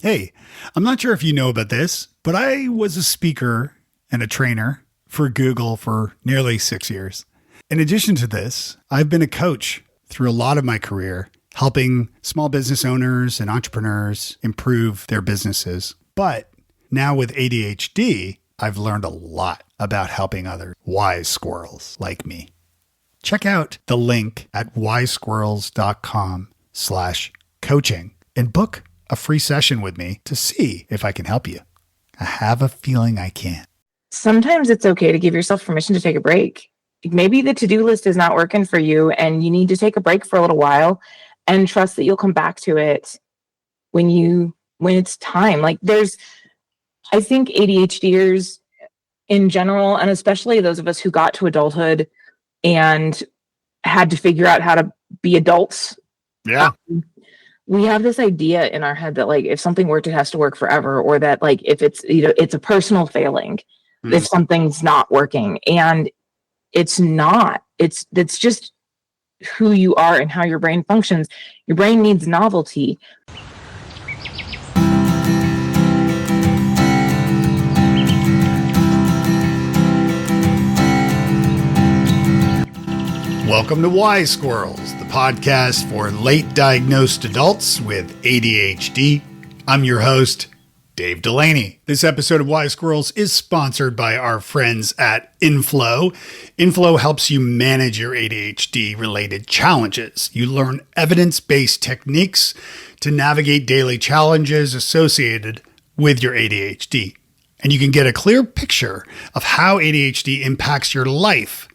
Hey, I'm not sure if you know about this, but I was a speaker and a trainer for Google for nearly 6 years. In addition to this, I've been a coach through a lot of my career, helping small business owners and entrepreneurs improve their businesses. But now with ADHD, I've learned a lot about helping other wise squirrels like me. Check out the link at wisesquirrels.com/coaching and book a free session with me to see if I can help you. I have a feeling I can. Sometimes it's okay to give yourself permission to take a break. Maybe the to-do list is not working for you and you need to take a break for a little while and trust that you'll come back to it when it's time. I think ADHDers in general, and especially those of us who got to adulthood and had to figure out how to be adults. Yeah. We have this idea in our head that if something worked, it has to work forever, or that if it's, it's a personal failing, if something's not working, and it's not, it's just who you are and how your brain functions. Your brain needs novelty. Welcome to Wise Squirrels, the podcast for late diagnosed adults with ADHD. I'm your host, Dave Delaney. This episode of Wise Squirrels is sponsored by our friends at Inflow. Inflow helps you manage your ADHD-related challenges. You learn evidence-based techniques to navigate daily challenges associated with your ADHD. And you can get a clear picture of how ADHD impacts your life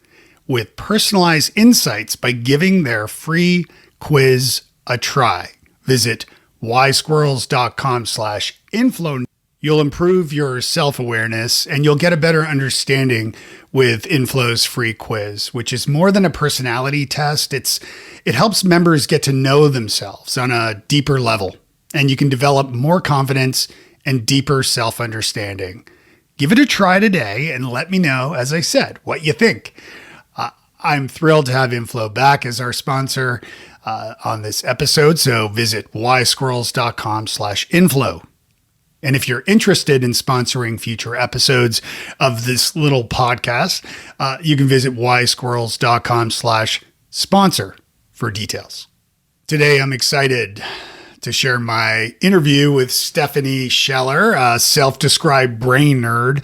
with personalized insights by giving their free quiz a try. Visit wisesquirrels.com/inflow. You'll improve your self-awareness and you'll get a better understanding with Inflow's free quiz, which is more than a personality test. It helps members get to know themselves on a deeper level, and you can develop more confidence and deeper self-understanding. Give it a try today and let me know, as I said, what you think. I'm thrilled to have Inflow back as our sponsor on this episode, so visit wisesquirrels.com/inflow. And if you're interested in sponsoring future episodes of this little podcast, you can visit wisesquirrels.com/sponsor for details. Today, I'm excited to share my interview with Stephanie Scheller, a self-described brain nerd,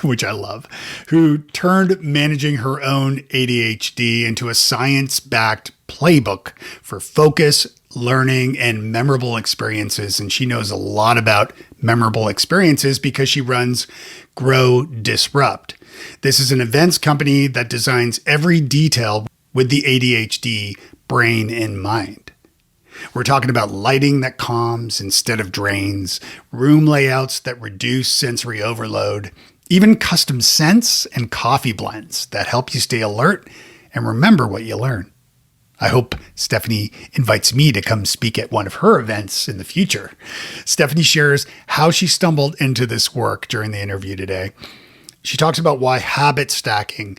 which I love, who turned managing her own ADHD into a science-backed playbook for focus, learning, and memorable experiences. And she knows a lot about memorable experiences because she runs Grow Disrupt. This is an events company that designs every detail with the ADHD brain in mind. We're talking about lighting that calms instead of drains, room layouts that reduce sensory overload, even custom scents and coffee blends that help you stay alert and remember what you learn. I hope Stephanie invites me to come speak at one of her events in the future. Stephanie shares how she stumbled into this work during the interview today. She talks about why habit stacking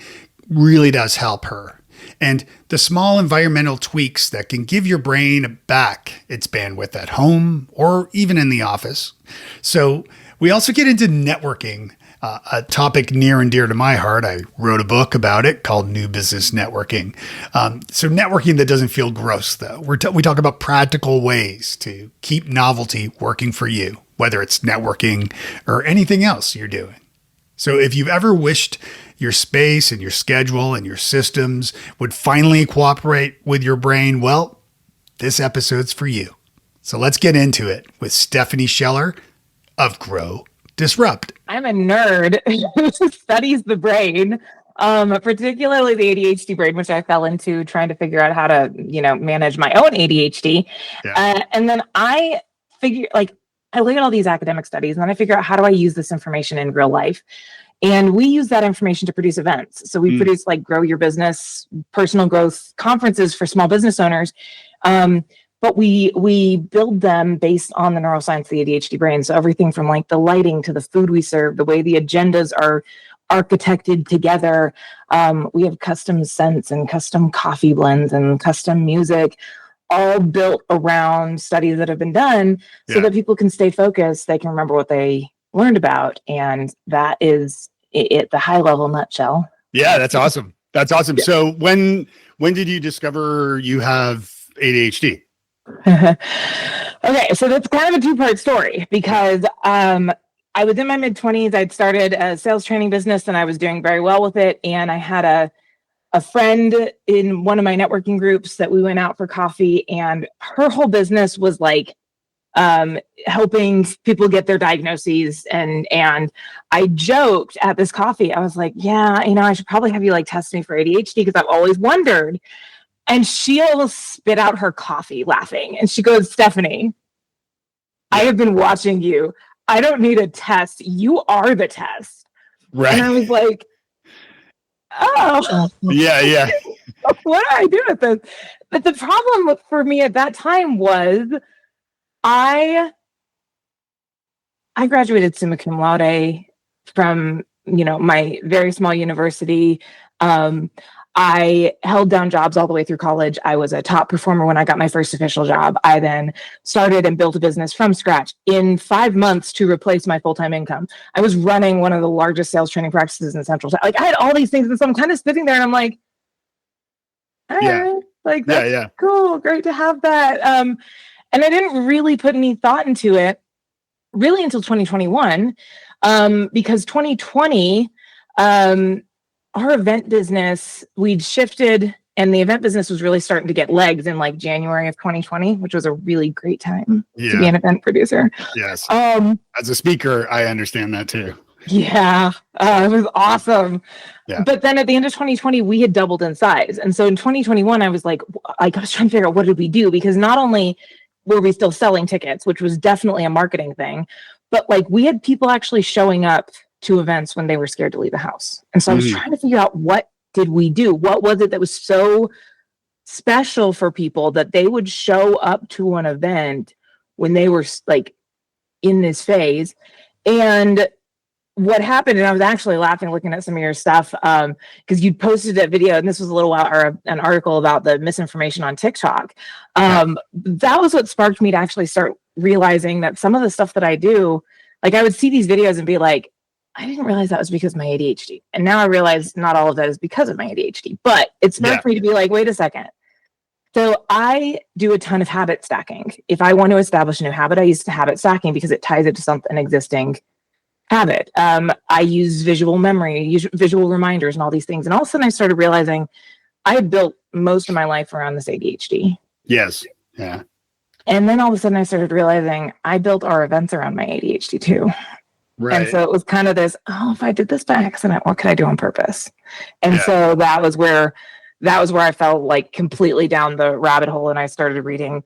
really does help her, and the small environmental tweaks that can give your brain back its bandwidth at home or even in the office. So we also get into networking, a topic near and dear to my heart. I wrote a book about it called New Business Networking. So networking that doesn't feel gross, though. We talk about practical ways to keep novelty working for you, whether it's networking or anything else you're doing. So if you've ever wished your space and your schedule and your systems would finally cooperate with your brain, well, this episode's for you. So let's get into it with Stephanie Scheller of Grow Disrupt. I'm a nerd who studies the brain, particularly the ADHD brain, which I fell into trying to figure out how to, manage my own ADHD. Yeah. And then I figure, I look at all these academic studies and then I figure out, how do I use this information in real life? And we use that information to produce events. So we produce Grow Your Business, personal growth conferences for small business owners. But we build them based on the neuroscience of the ADHD brain. So everything from the lighting to the food we serve, the way the agendas are architected together. We have custom scents and custom coffee blends and custom music. all built around studies that have been done so that people can stay focused, they can remember what they learned about. And that is it, the high level nutshell. Yeah, that's awesome. That's awesome. Yeah. So when did you discover you have ADHD? Okay, so that's kind of a two-part story because I was in my mid-20s. I'd started a sales training business and I was doing very well with it. And I had a friend in one of my networking groups that we went out for coffee, and her whole business was like helping people get their diagnoses. And I joked at this coffee, I was like, yeah, you know, I should probably have you like test me for ADHD because I've always wondered. And she almost spit out her coffee laughing. And she goes, Stephanie, I have been watching you. I don't need a test. You are the test. Right. And I was like, oh. Yeah. What do I do with this? But the problem for me at that time was I graduated summa cum laude from, you know, my very small university. I held down jobs all the way through college. I was a top performer when I got my first official job. I then started and built a business from scratch in 5 months to replace my full-time income. I was running one of the largest sales training practices in Central. Like I had all these things, and so I'm kind of sitting there and I'm like, all right, like that's cool, great to have that. And I didn't really put any thought into it really until 2021, because 2020, our event business, we'd shifted, and the event business was really starting to get legs in like January of 2020, which was a really great time to be an event producer. Yes. As a speaker, I understand that too. Yeah, it was awesome. Yeah. But then at the end of 2020, we had doubled in size. And so in 2021, I was like, I was trying to figure out what did we do? Because not only were we still selling tickets, which was definitely a marketing thing, but like we had people actually showing up to events when they were scared to leave the house. And so I was trying to figure out, what did we do? What was it that was so special for people that they would show up to an event when they were like in this phase? And what happened, and I was actually laughing looking at some of your stuff, because you posted a video, and this was a little while, or an article about the misinformation on TikTok. That was what sparked me to actually start realizing that some of the stuff that I do, like I would see these videos and be like, I didn't realize that was because of my ADHD. And now I realize not all of that is because of my ADHD, but it sparked me to be like, wait a second. So I do a ton of habit stacking. If I want to establish a new habit, I use habit stacking because it ties it to an existing habit. I use visual memory, visual reminders, and all these things. And all of a sudden I started realizing I had built most of my life around this ADHD. Yes. Yeah. And then all of a sudden I started realizing I built our events around my ADHD too. Right. And so it was kind of this, if I did this by accident, what could I do on purpose? And so that was where I fell like completely down the rabbit hole. And I started reading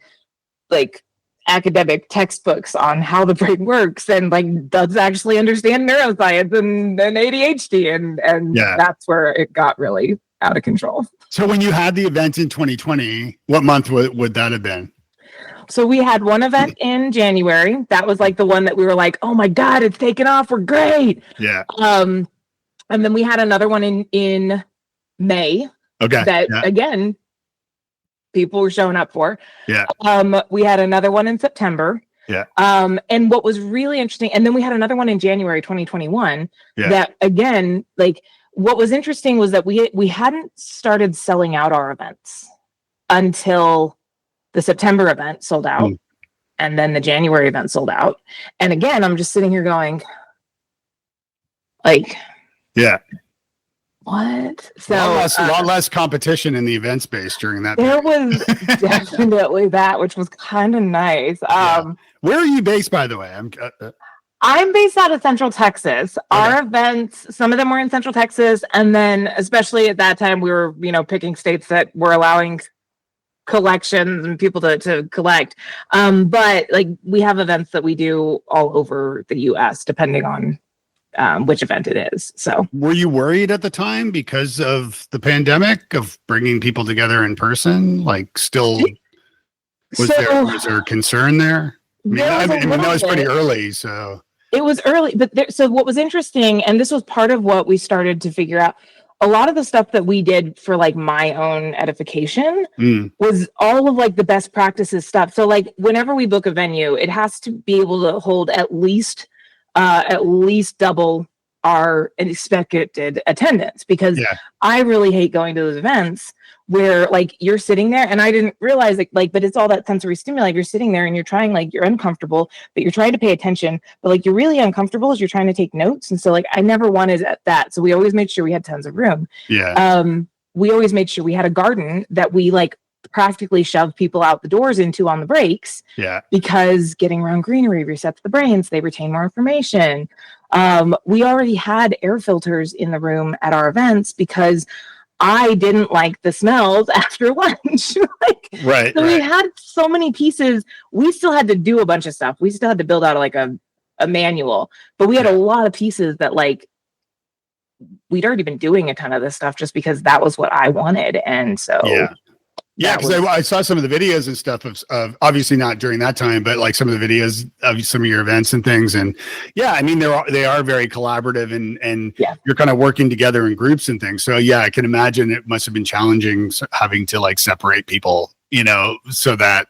like academic textbooks on how the brain works and like does actually understand neuroscience and ADHD. And that's where it got really out of control. So when you had the event in 2020, what month would that have been? So we had one event in January. That was like the one that we were like, oh my God, it's taken off. We're great. Yeah. And then we had another one in May. Okay. That again, people were showing up for. Yeah. We had another one in September. Yeah. And what was really interesting, and then we had another one in January 2021. Yeah. That again, like what was interesting was that we hadn't started selling out our events until the September event sold out, and then the January event sold out. And again, I'm just sitting here going, like, what? So a lot less competition in the event space during that there period. Was definitely that, which was kind of nice. Where are you based, by the way? I'm based out of Central Texas. Okay. Our events, some of them were in Central Texas, and then especially at that time, we were, picking states that were allowing collections and people to collect. But like we have events that we do all over the US, depending on which event it is. So were you worried at the time because of the pandemic of bringing people together in person? Like still, was there concern there? I mean, that was pretty early. So it was early, but so what was interesting, and this was part of what we started to figure out, a lot of the stuff that we did for like my own edification Mm. was all of like the best practices stuff. So like whenever we book a venue, it has to be able to hold at least double our expected attendance, because Yeah. I really hate going to those events where like you're sitting there, and I didn't realize like, but it's all that sensory stimuli. You're sitting there and you're trying, like, you're uncomfortable, but you're trying to pay attention, but like you're really uncomfortable as you're trying to take notes. And so like I never wanted that. So we always made sure we had tons of room. Yeah. We always made sure we had a garden that we like practically shoved people out the doors into on the breaks. Yeah. Because getting around greenery resets the brains, they retain more information. We already had air filters in the room at our events because I didn't like the smells after lunch. Right. So we had so many pieces. We still had to do a bunch of stuff. We still had to build out like a manual, but we had a lot of pieces that like we'd already been doing a ton of this stuff just because that was what I wanted. And so yeah, because I saw some of the videos and stuff of obviously not during that time, but like some of the videos of some of your events and things. And yeah, I mean, they are very collaborative, and you're kind of working together in groups and things. So yeah, I can imagine it must have been challenging having to like separate people, so that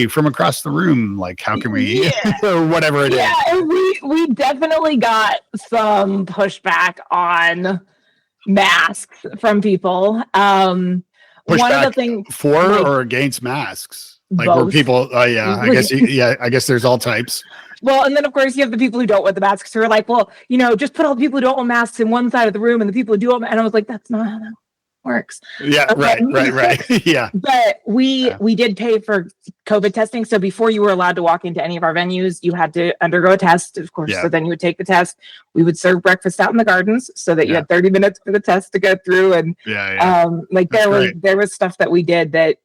from across the room, like how can we, or whatever it is. Yeah, and we definitely got some pushback on masks from people. One of the things for or against masks, like both. were people, I guess there's all types. Well, and then of course you have the people who don't want the masks who are like, well, just put all the people who don't want masks in one side of the room and the people who do want, and I was like, that's not how that works. Yeah, okay. Right. Yeah. But we did pay for COVID testing. So before you were allowed to walk into any of our venues, you had to undergo a test, of course. Yeah. So then you would take the test. We would serve breakfast out in the gardens so that you had 30 minutes for the test to go through. And there was stuff that we did that,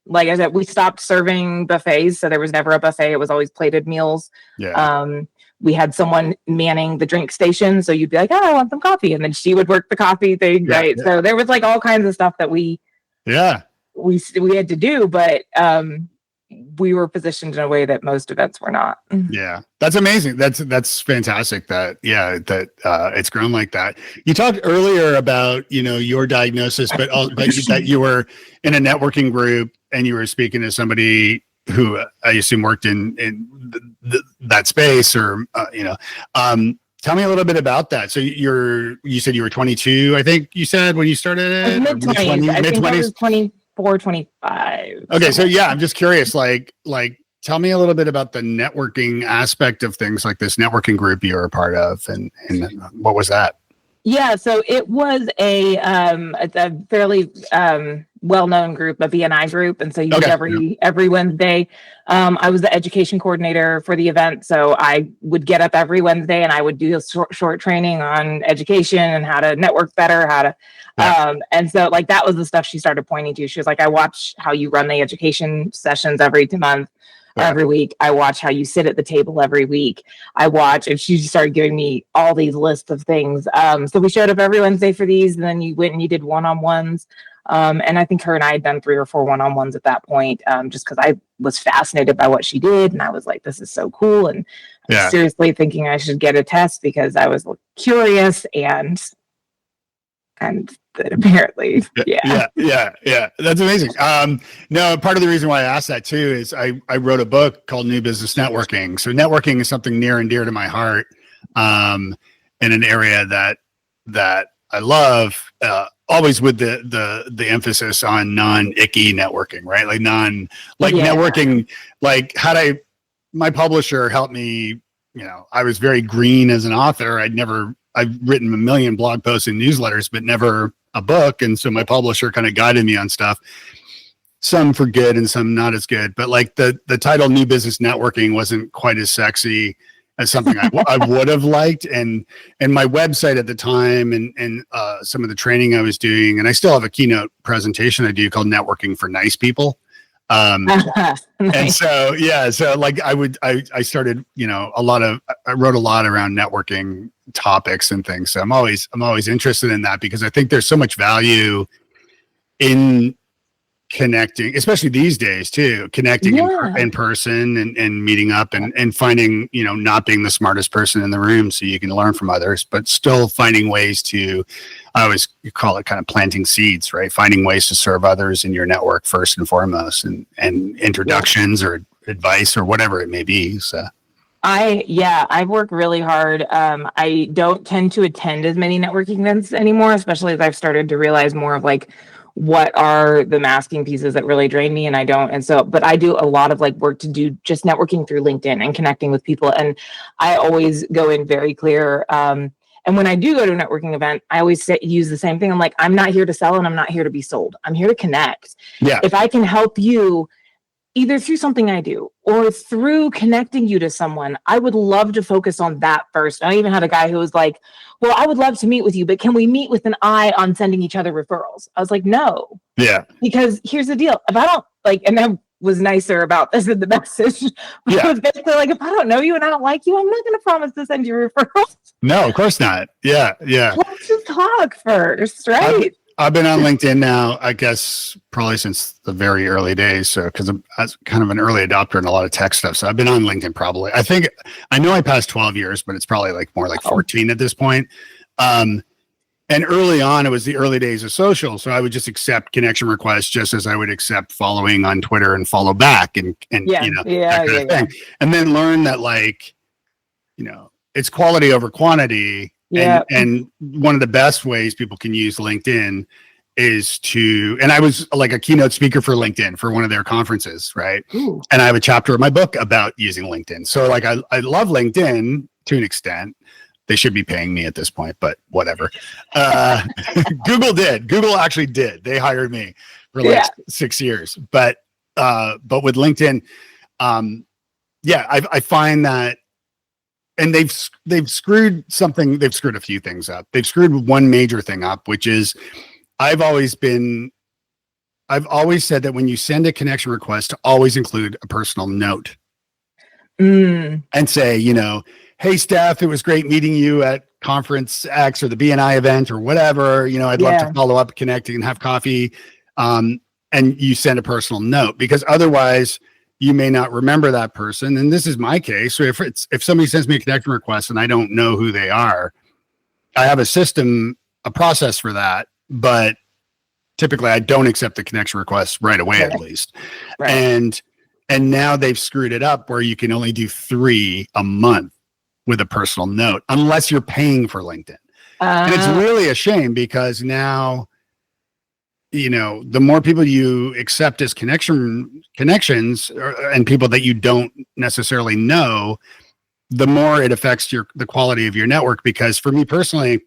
like I said, we stopped serving buffets. So there was never a buffet. It was always plated meals. Yeah. We had someone manning the drink station. So you'd be like, I want some coffee. And then she would work the coffee thing. Yeah, right. Yeah. So there was like all kinds of stuff that we had to do, but we were positioned in a way that most events were not. Yeah. That's amazing. That's fantastic that it's grown like that. You talked earlier about, your diagnosis, but that you were in a networking group and you were speaking to somebody who I assume worked in that space, or tell me a little bit about that. So you said you were 22, I think you said, when you started it? Mid-20s. I think I was 24, 25. Okay, so yeah, I'm just curious, like tell me a little bit about the networking aspect of things, like this networking group you were a part of, and what was that? Yeah, so it was a fairly well-known group, a VNI group, and so you every Wednesday. I was the education coordinator for the event, so I would get up every Wednesday and I would do a short training on education and how to network better, and so like that was the stuff she started pointing to. She was like, I watch how you run the education sessions every month. Every week, I watch how you sit at the table every week. And she started giving me all these lists of things. So we showed up every Wednesday for these, and then you went and you did one-on-ones. And I think her and I had done 3 or 4 one-on-ones at that point, just because I was fascinated by what she did. And I was like, this is so cool. And I was seriously thinking I should get a test because I was curious and that apparently, yeah, that's amazing. No, part of the reason why I asked that too is I wrote a book called New Business Networking. So networking is something near and dear to my heart, in an area that I love, always with the emphasis on non-icky networking, right? Like networking, like my publisher helped me, I was very green as an author. I've written a million blog posts and newsletters, but never a book. And so my publisher kind of guided me on stuff, some for good and some not as good. But like the title New Business Networking wasn't quite as sexy as something I would have liked. And my website at the time and some of the training I was doing, and I still have a keynote presentation I do called Networking for Nice People. Nice. And so like I started, I wrote a lot around networking topics and things. So I'm always interested in that because I think there's so much value in connecting, especially these days too, connecting in person and meeting up and finding, not being the smartest person in the room so you can learn from others, but still finding ways to, I always call it kind of planting seeds, right? Finding ways to serve others in your network first and foremost, and introductions or advice or whatever it may be. So I've worked really hard. I don't tend to attend as many networking events anymore, especially as I've started to realize more of like what are the masking pieces that really drain me, and I don't. And so, but I do a lot of like work to do just networking through LinkedIn and connecting with people. And I always go in very clear. And when I do go to a networking event, I always use the same thing. I'm like, I'm not here to sell and I'm not here to be sold. I'm here to connect. Yeah. If I can help you either through something I do or through connecting you to someone, I would love to focus on that first. I even had a guy who was like, well, I would love to meet with you, but can we meet with an eye on sending each other referrals? I was like, no. Yeah. Because here's the deal. If I don't and I was nicer about this in the message. But I was basically like, if I don't know you and I don't like you, I'm not going to promise to send you referrals. No, of course not. Yeah. Yeah. Let's just talk first, right? I've been on LinkedIn now, I guess, probably since the very early days. So, because I'm kind of an early adopter in a lot of tech stuff. So I've been on LinkedIn probably. I know I passed 12 years, but it's probably like more like 14 at this point. And early on, it was the early days of social. So I would just accept connection requests just as I would accept following on Twitter and follow back and that kind of thing. And then learn that it's quality over quantity. Yeah. And one of the best ways people can use LinkedIn is and I was like a keynote speaker for LinkedIn for one of their conferences, right? Ooh. And I have a chapter of my book about using LinkedIn. So like I love LinkedIn to an extent. They should be paying me at this point, but whatever. Google actually did. They hired me for 6 years. But with LinkedIn, I find that. And they've screwed a few things up. They've screwed one major thing up, which is I've always said that when you send a connection request to always include a personal note and say, hey, Steph, it was great meeting you at conference X or the BNI event or whatever, I'd love to follow up, connect and have coffee. And you send a personal note, because otherwise you may not remember that person. And this is my case. So if somebody sends me a connection request and I don't know who they are, I have a process for that, but typically I don't accept the connection request right away, at least. Right. And now they've screwed it up where you can only do 3 a month with a personal note, unless you're paying for LinkedIn. And it's really a shame, because now, the more people you accept as connections and people that you don't necessarily know, the more it affects the quality of your network. Because for me personally,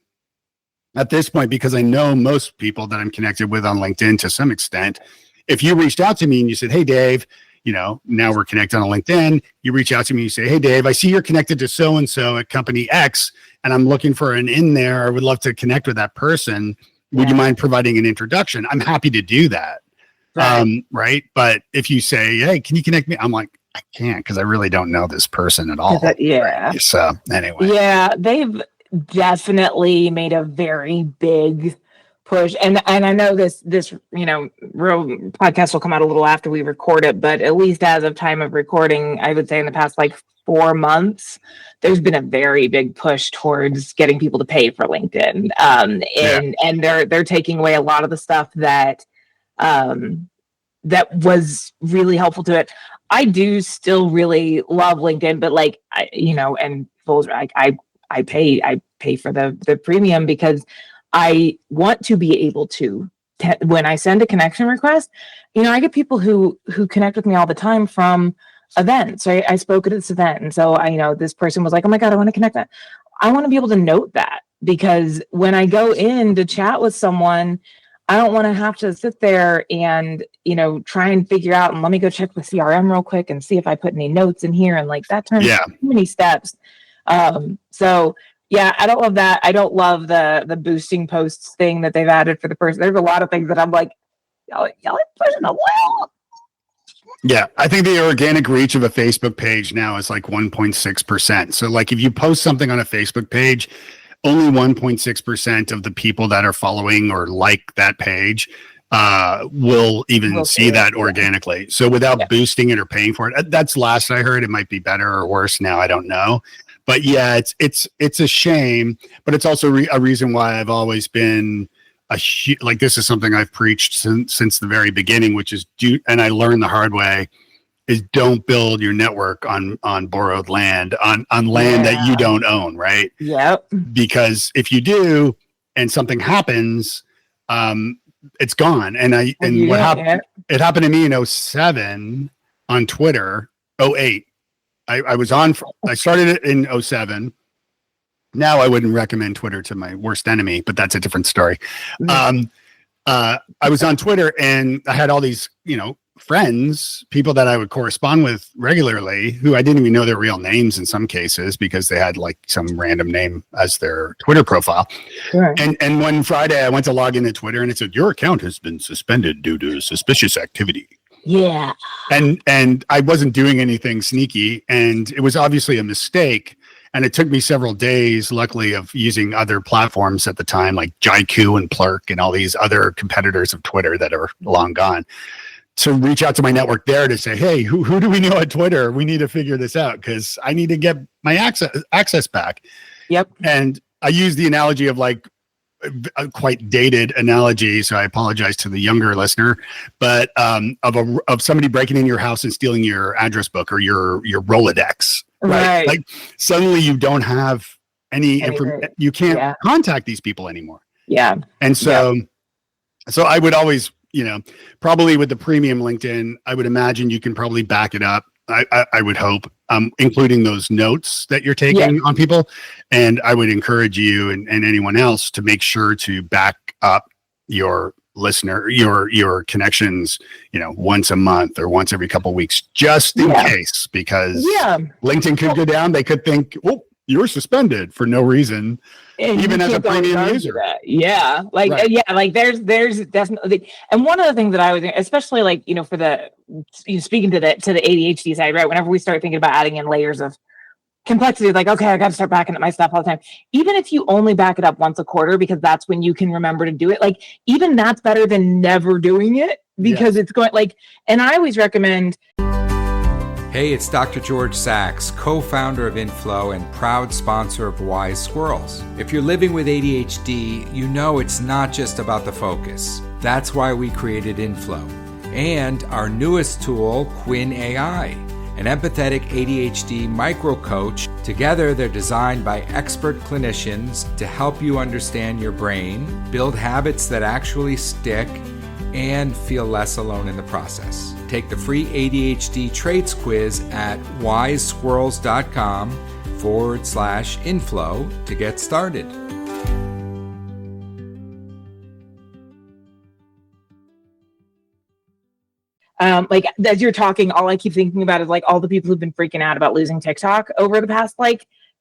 at this point, because I know most people that I'm connected with on LinkedIn to some extent, if you reached out to me and you said, hey, Dave, now we're connected on LinkedIn, you reach out to me, you say, hey, Dave, I see you're connected to so-and-so at company X, and I'm looking for an in there. I would love to connect with that person. Would you mind providing an introduction? I'm happy to do that. Right. But if you say, hey, can you connect me? I'm like, I can't, because I really don't know this person at all. Right? So anyway. Yeah, they've definitely made a very big push. And I know this real podcast will come out a little after we record it, but at least as of time of recording, I would say in the past 4 months, there's been a very big push towards getting people to pay for LinkedIn. And they're taking away a lot of the stuff that was really helpful to it. I do still really love LinkedIn, but I pay for the premium, because I want to be able to, when I send a connection request, I get people who connect with me all the time from events. Right? I spoke at this event, and so this person was like, oh my God, I want to connect that. I want to be able to note that, because when I go in to chat with someone, I don't want to have to sit there and, try and figure out, and let me go check the CRM real quick and see if I put any notes in here. And that turns too many steps. So yeah, I don't love that. I don't love the boosting posts thing that they've added for the person. There's a lot of things that I'm like, y'all are pushing a little. Yeah, I think the organic reach of a Facebook page now is 1.6%. So if you post something on a Facebook page, only 1.6% of the people that are following or like that page will even We'll see see that it, organically. So without boosting it or paying for it, that's last I heard. It might be better or worse now. I don't know. But yeah, it's a shame, but it's also a reason why I've always been like, this is something I've preached since the very beginning, which is and I learned the hard way, is don't build your network on borrowed land, on land that you don't own, right? Yep. Because if you do and something happens, it's gone. And what happened? It happened to me in 07 on Twitter. 08. I started it in 07. Now I wouldn't recommend Twitter to my worst enemy, but that's a different story. I was on Twitter and I had all these, friends, people that I would correspond with regularly, who I didn't even know their real names in some cases because they had like some random name as their Twitter profile. Sure. And one Friday I went to log into Twitter and it said, your account has been suspended due to suspicious activity. Yeah. And I wasn't doing anything sneaky, and it was obviously a mistake. And it took me several days, luckily, of using other platforms at the time, like Jaiku and Plurk and all these other competitors of Twitter that are long gone, to reach out to my network there to say, hey, who do we know at Twitter? We need to figure this out because I need to get my access back. Yep. And I use the analogy of like a quite dated analogy, so I apologize to the younger listener, but of somebody breaking in your house and stealing your address book or your Rolodex. Right. Like suddenly you don't have any information. You can't contact these people anymore. Yeah. And so I would always, probably with the premium LinkedIn, I would imagine you can probably back it up. I would hope, including those notes that you're taking on people. And I would encourage you and anyone else to make sure to back up your listener, your connections, once a month or once every couple of weeks, just in case, because LinkedIn could go down. They could think, oh, you're suspended for no reason, and even as a premium user. There's definitely, and one of the things that I was, especially like, for the, speaking to the ADHD side, right? Whenever we start thinking about adding in layers of complexity, like, okay, I got to start backing up my stuff all the time. Even if you only back it up once a quarter, because that's when you can remember to do it. Like, even that's better than never doing it, because it's going and I always recommend. Hey, it's Dr. George Sachs, co-founder of Inflow and proud sponsor of Wise Squirrels. If you're living with ADHD, you know it's not just about the focus. That's why we created Inflow. And our newest tool, Quinn AI, an empathetic ADHD micro coach. Together, they're designed by expert clinicians to help you understand your brain, build habits that actually stick, and feel less alone in the process. Take the free ADHD traits quiz at wisesquirrels.com/inflow to get started. As you're talking, all I keep thinking about is like all the people who've been freaking out about losing TikTok over the past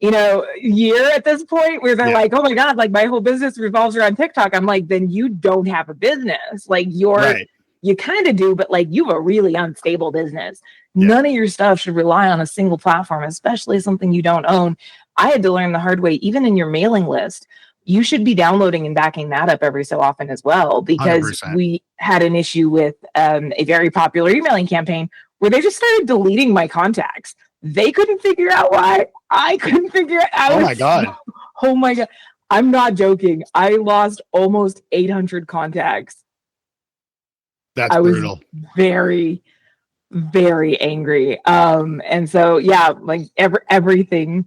year at this point, where they're like, oh my God, like my whole business revolves around TikTok. I'm like, then you don't have a business. Like you kind of do, but like you have a really unstable business. None of your stuff should rely on a single platform, especially something you don't own. I had to learn the hard way, even in your mailing list, you should be downloading and backing that up every so often as well, because 100%. We had an issue with a very popular emailing campaign where they just started deleting my contacts. They couldn't figure out why. I couldn't figure it out. Oh my God. Oh my God. I'm not joking. I lost almost 800 contacts. That's brutal. I was very, very angry. And so, like everything,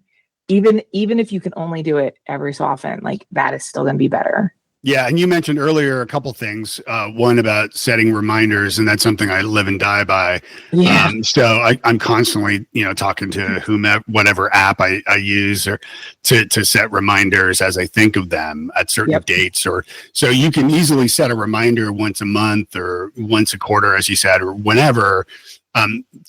even if you can only do it every so often, like that is still going to be better. Yeah. And you mentioned earlier a couple things. One about setting reminders, and that's something I live and die by. Yeah. So I'm constantly, talking to whomever, whatever app I use, or to set reminders as I think of them at certain dates. Or so you can easily set a reminder once a month or once a quarter, as you said, or whenever,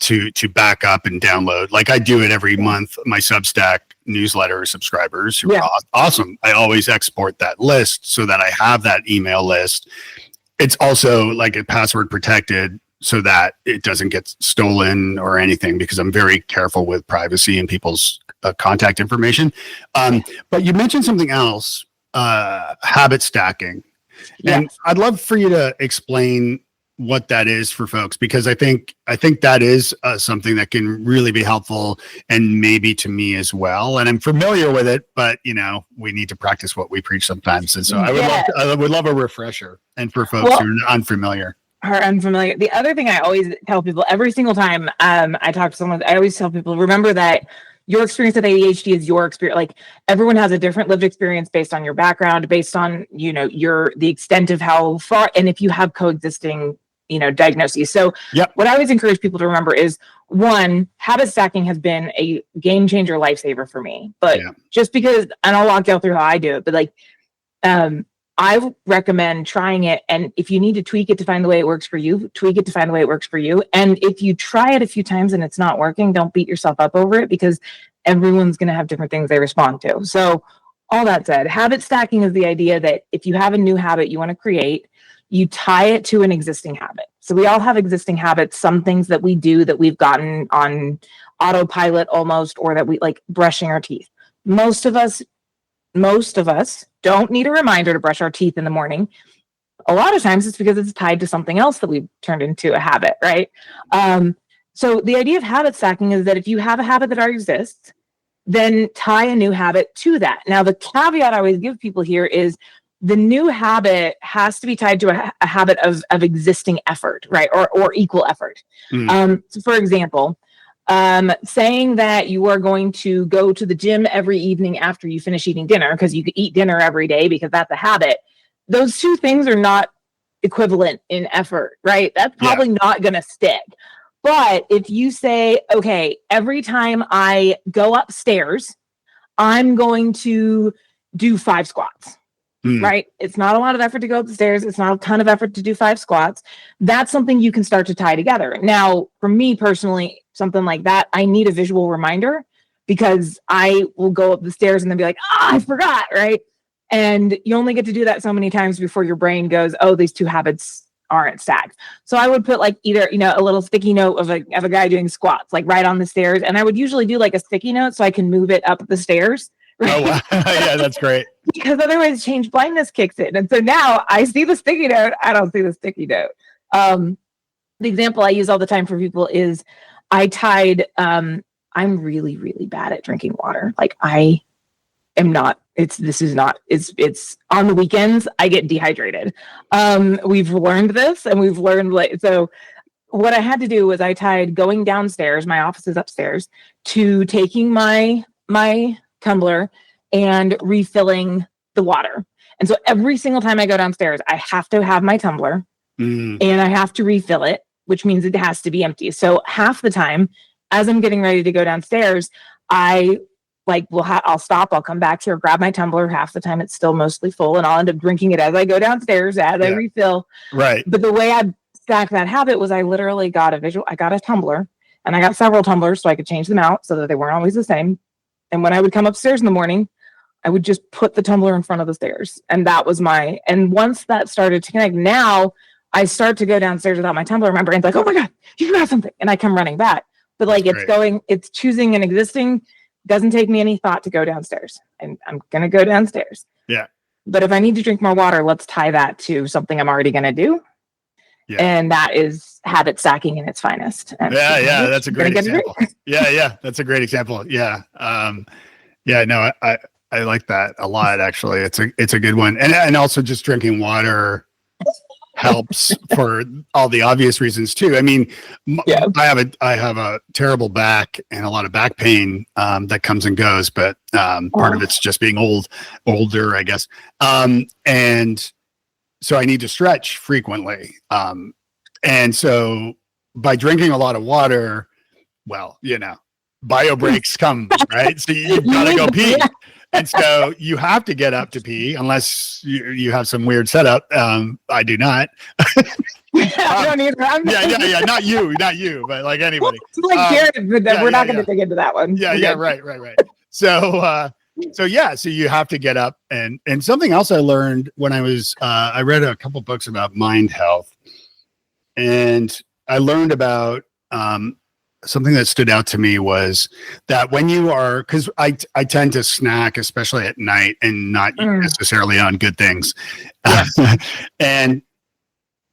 to back up and download. Like I do it every month. My Substack newsletter subscribers who are awesome. I always export that list so that I have that email list. It's also like a password protected so that it doesn't get stolen or anything, because I'm very careful with privacy and people's contact information. But you mentioned something else, habit stacking. And Yes. I'd love for you to explain what that is for folks, because I think that is something that can really be helpful, and maybe to me as well. And I'm familiar with it, but we need to practice what we preach sometimes. And so I would love a refresher, and for folks who are unfamiliar. The other thing I always tell people every single time I talk to someone, I always tell people, remember that your experience with ADHD is your experience. Like, everyone has a different lived experience based on your background, based on, the extent of how far, and if you have coexisting, diagnoses. So what I always encourage people to remember is, one, habit stacking has been a game changer, lifesaver for me. But just because, and I'll walk you through how I do it, but I recommend trying it. And if you need to tweak it to find the way it works for you, tweak it to find the way it works for you. And if you try it a few times and it's not working, don't beat yourself up over it, because everyone's going to have different things they respond to. So all that said, habit stacking is the idea that if you have a new habit you want to create, you tie it to an existing habit. So we all have existing habits, some things that we do that we've gotten on autopilot almost, or that we like brushing our teeth. Most of us don't need a reminder to brush our teeth in the morning. A lot of times it's because it's tied to something else that we've turned into a habit, right? So the idea of habit stacking is that if you have a habit that already exists, then tie a new habit to that. Now, the caveat I always give people here is the new habit has to be tied to a habit of existing effort, right? Or equal effort. So for example, saying that you are going to go to the gym every evening after you finish eating dinner, because you could eat dinner every day because that's a habit. Those two things are not equivalent in effort, right? That's probably not going to stick. But if you say, okay, every time I go upstairs, I'm going to do 5 squats. Right? It's not a lot of effort to go up the stairs. It's not a ton of effort to do 5 squats. That's something you can start to tie together. Now, for me personally, something like that, I need a visual reminder, because I will go up the stairs and then be like, I forgot, right? And you only get to do that so many times before your brain goes, oh, these two habits aren't stacked. So I would put like either, a little sticky note of a guy doing squats, like right on the stairs. And I would usually do like a sticky note so I can move it up the stairs. Right? Oh, wow. Yeah, that's great. Because otherwise change blindness kicks in. And so now I see the sticky note, I don't see the sticky note. The example I use all the time for people is I tied, I'm really, really bad at drinking water. Like I am not, it's on the weekends, I get dehydrated. We've learned this, and we've learned so what I had to do was I tied going downstairs, my office is upstairs, to taking my tumbler and refilling the water. And so every single time I go downstairs, I have to have my tumbler and I have to refill it, which means it has to be empty. So half the time, as I'm getting ready to go downstairs, I'll stop, I'll come back here, grab my tumbler. Half the time it's still mostly full, and I'll end up drinking it as I go downstairs, as I refill. Right. But the way I stacked that habit was I literally got I got a tumbler, and I got several tumblers so I could change them out so that they weren't always the same. And when I would come upstairs in the morning, I would just put the tumbler in front of the stairs. And that was and once that started to connect, now I start to go downstairs without my tumbler. My brain's like, oh my God, you forgot something. And I come running back. But like it's choosing an existing, doesn't take me any thought to go downstairs. And I'm going to go downstairs. Yeah. But if I need to drink more water, let's tie that to something I'm already going to do. Yeah. And that is habit stacking in its finest. And that's a great example. That's a great example. Yeah. I like that a lot, actually. It's a good one. And also just drinking water helps for all the obvious reasons too. I mean, I have a terrible back and a lot of back pain that comes and goes, but part of it's just being older, I guess. And so I need to stretch frequently. And so by drinking a lot of water, bio breaks come, right? So you've got to go pee. And so you have to get up to pee unless you have some weird setup. I do not. I don't either. Not you, but like anybody. Like Jared, but we're not going to dig into that one. Right. So you have to get up. And something else I learned when I read a couple books about mind health, and I learned about something that stood out to me was that when you are, because I tend to snack, especially at night, and not necessarily on good things. Yeah. And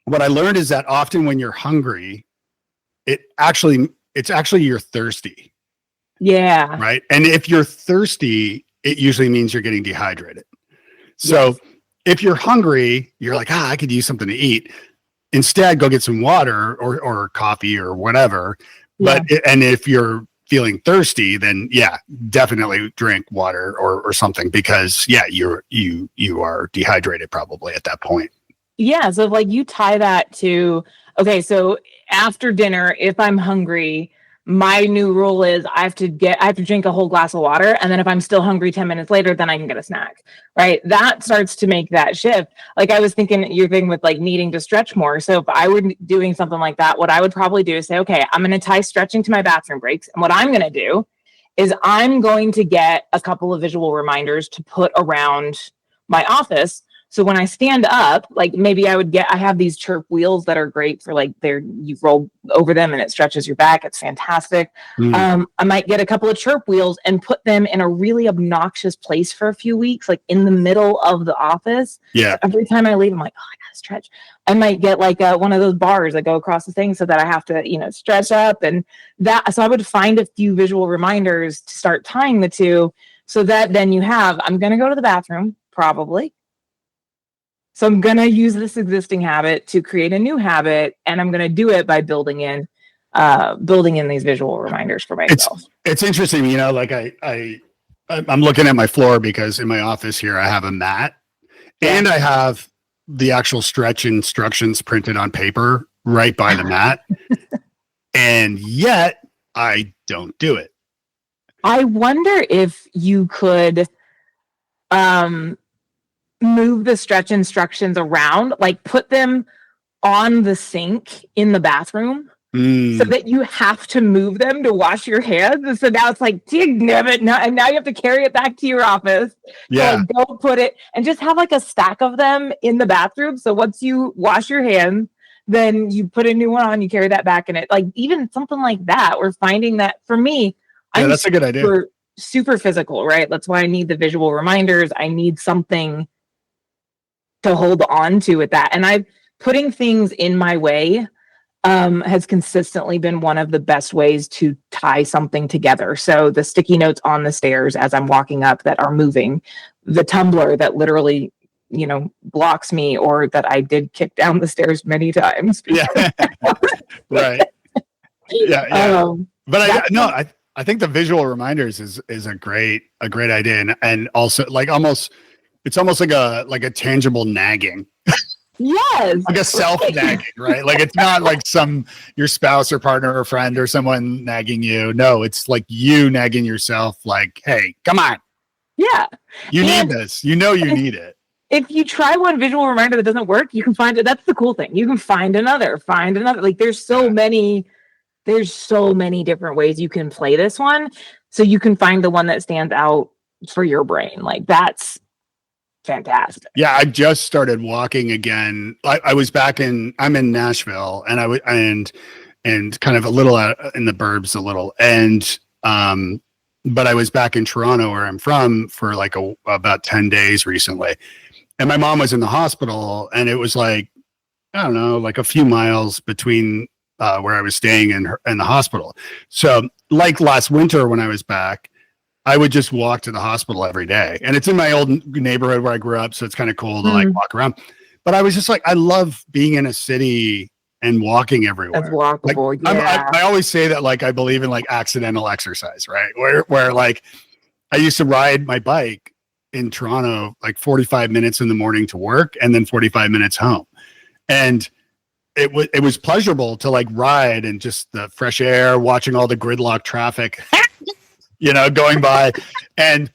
what I learned is that often when you're hungry, it's actually you're thirsty. Yeah. Right. And if you're thirsty, it usually means you're getting dehydrated. So if you're hungry, you're like, I could use something to eat. Instead, go get some water or coffee or whatever. But and if you're feeling thirsty, then definitely drink water or something, because you are dehydrated probably at that point. Yeah. So like you tie that to, okay, so after dinner, if I'm hungry, my new rule is I have to drink a whole glass of water. And then if I'm still hungry 10 minutes later, then I can get a snack, right? That starts to make that shift. Like I was thinking your thing with like needing to stretch more. So if I were doing something like that, what I would probably do is say, okay, I'm going to tie stretching to my bathroom breaks. And what I'm going to do is I'm going to get a couple of visual reminders to put around my office. So when I stand up, like maybe I have these chirp wheels that are great for like you roll over them and it stretches your back. It's fantastic. I might get a couple of chirp wheels and put them in a really obnoxious place for a few weeks, like in the middle of the office. Yeah. So every time I leave, I'm like, I gotta stretch. I might get like one of those bars that go across the thing so that I have to, stretch up and that. So I would find a few visual reminders to start tying the two so that then I'm going to go to the bathroom probably. So I'm going to use this existing habit to create a new habit, and I'm going to do it by building in these visual reminders for myself. It's interesting, like I'm looking at my floor because in my office here I have a mat and I have the actual stretch instructions printed on paper right by the mat. And yet I don't do it. I wonder if you could move the stretch instructions around, like put them on the sink in the bathroom so that you have to move them to wash your hands. And so now it's like, and now you have to carry it back to your office. Yeah. So like, go put it and just have like a stack of them in the bathroom. So once you wash your hands, then you put a new one on, you carry that back in it. Like even something like that, we're finding that for me, that's a good idea. Super physical, right? That's why I need the visual reminders. I need something to hold on to with that. And putting things in my way has consistently been one of the best ways to tie something together. So the sticky notes on the stairs as I'm walking up that are moving, the tumbler that literally, blocks me, or that I did kick down the stairs many times. Yeah. Right. Yeah. But I think the visual reminders is a great idea. And also like it's almost like a tangible nagging. Yes. Like a self-nagging, right? Like it's not like your spouse or partner or friend or someone nagging you. No, it's like you nagging yourself like, hey, come on. Yeah. You need this. You need it. If you try one visual reminder that doesn't work, you can find it. That's the cool thing. You can find another. Like there's so many different ways you can play this one. So you can find the one that stands out for your brain. Like that's fantastic. Yeah, I just started walking again. I was I'm in Nashville, and and kind of a little out in the burbs a little, and but I was back in Toronto where I'm from for like about 10 days recently, and my mom was in the hospital, and it was like, I don't know, like a few miles between where I was staying and the hospital. So like last winter when I was back, I would just walk to the hospital every day, and it's in my old neighborhood where I grew up. So it's kind of cool to like walk around, but I was just like, I love being in a city and walking everywhere. That's walkable. Like, I always say that, like, I believe in like accidental exercise, right? Where like I used to ride my bike in Toronto, like 45 minutes in the morning to work and then 45 minutes home. And it was pleasurable to like ride and just the fresh air, watching all the gridlock traffic, going by. And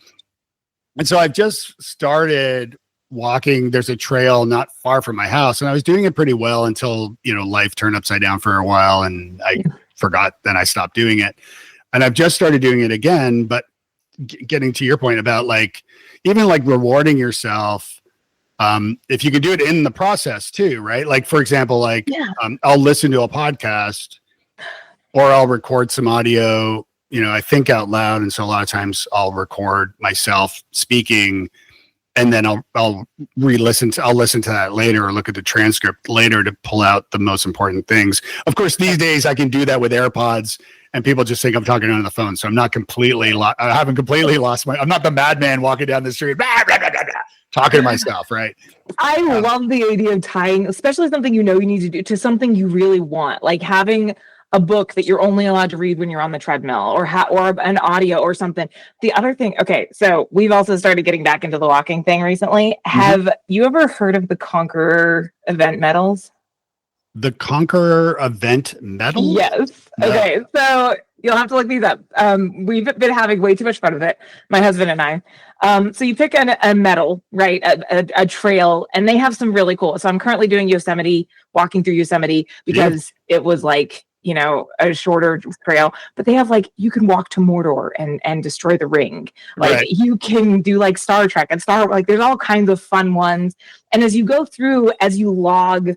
so I've just started walking. There's a trail not far from my house, and I was doing it pretty well until, life turned upside down for a while and I forgot, then I stopped doing it. And I've just started doing it again, but getting to your point about like, even like rewarding yourself, if you could do it in the process too, right? Like, for example, like, I'll listen to a podcast or I'll record some audio. I think out loud. And so a lot of times I'll record myself speaking, and then I'll listen to that later, or look at the transcript later to pull out the most important things. Of course, these days I can do that with AirPods, and people just think I'm talking on the phone. So I'm not completely, I haven't completely lost I'm not the madman walking down the street, blah, blah, blah, blah, blah, talking to myself. Right. I love the idea of tying, especially something you need to do, to something you really want, like having a book that you're only allowed to read when you're on the treadmill, or an audio or something. The other thing, okay, so we've also started getting back into the walking thing recently. Have you ever heard of the Conqueror event medals? The Conqueror event medals? Yes. No. Okay, so you'll have to look these up. We've been having way too much fun with it, my husband and I. So you pick a medal, right? A trail, and they have some really cool. So I'm currently doing Yosemite, walking through Yosemite, because it was like, a shorter trail, but they have you can walk to Mordor and destroy the ring. You can do Star Trek and there's all kinds of fun ones. And as you go through, as you log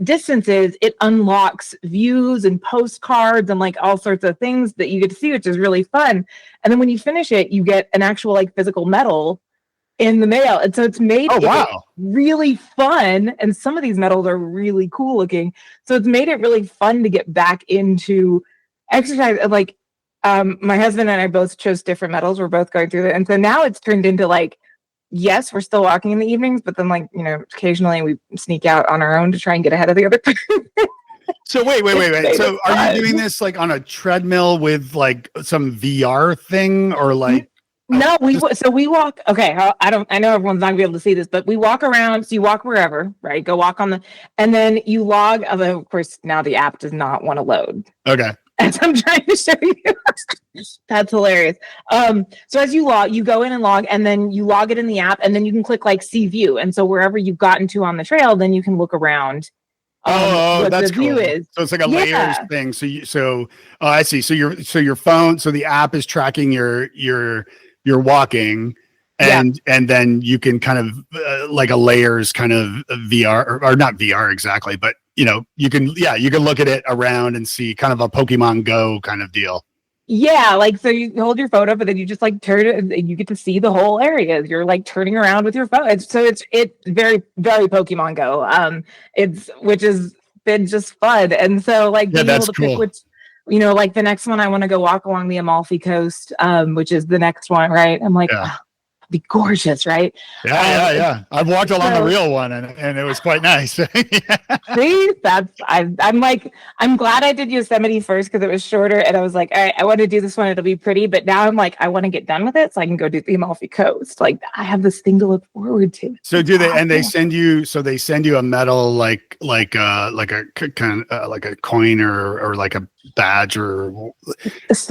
distances, it unlocks views and postcards and all sorts of things that you get to see, which is really fun. And then when you finish it, you get an actual physical medal in the mail. And so it's made it really fun. And some of these medals are really cool looking. So it's made it really fun to get back into exercise. My husband and I both chose different medals. We're both going through it. And so now it's turned into yes, we're still walking in the evenings, but then occasionally we sneak out on our own to try and get ahead of the other person. So wait. So are you doing this on a treadmill with some VR thing, or No, we walk. Okay, I know everyone's not gonna be able to see this, but we walk around. So you walk wherever, right? Go walk and then you log. Although of course now the app does not want to load. Okay. As I'm trying to show you, that's hilarious. So as you log, you go in and log, and then you log it in the app, and then you can click see view, and so wherever you've gotten to on the trail, then you can look around. What that's the view cool. is. So it's a layers thing. I see. So your phone. So the app is tracking your walking, and then you can kind of a layers kind of VR, or not VR exactly, but you can look at it around and see kind of a Pokemon Go kind of deal. Yeah, so you hold your phone up, and then you just turn it, and you get to see the whole area. You're turning around with your phone. It's very, very Pokemon Go. Which has been just fun, and so being able to pick which. The next one, I want to go walk along the Amalfi Coast, which is the next one, right? I'm be gorgeous, right? Yeah. I've walked along the real one, and it was quite nice. See, I'm glad I did Yosemite first because it was shorter, and I was all right, I want to do this one. It'll be pretty, but now I'm I want to get done with it so I can go do the Amalfi Coast. I have this thing to look forward to. So do they? And they send you a medal, like a kind of like a coin or a badge or is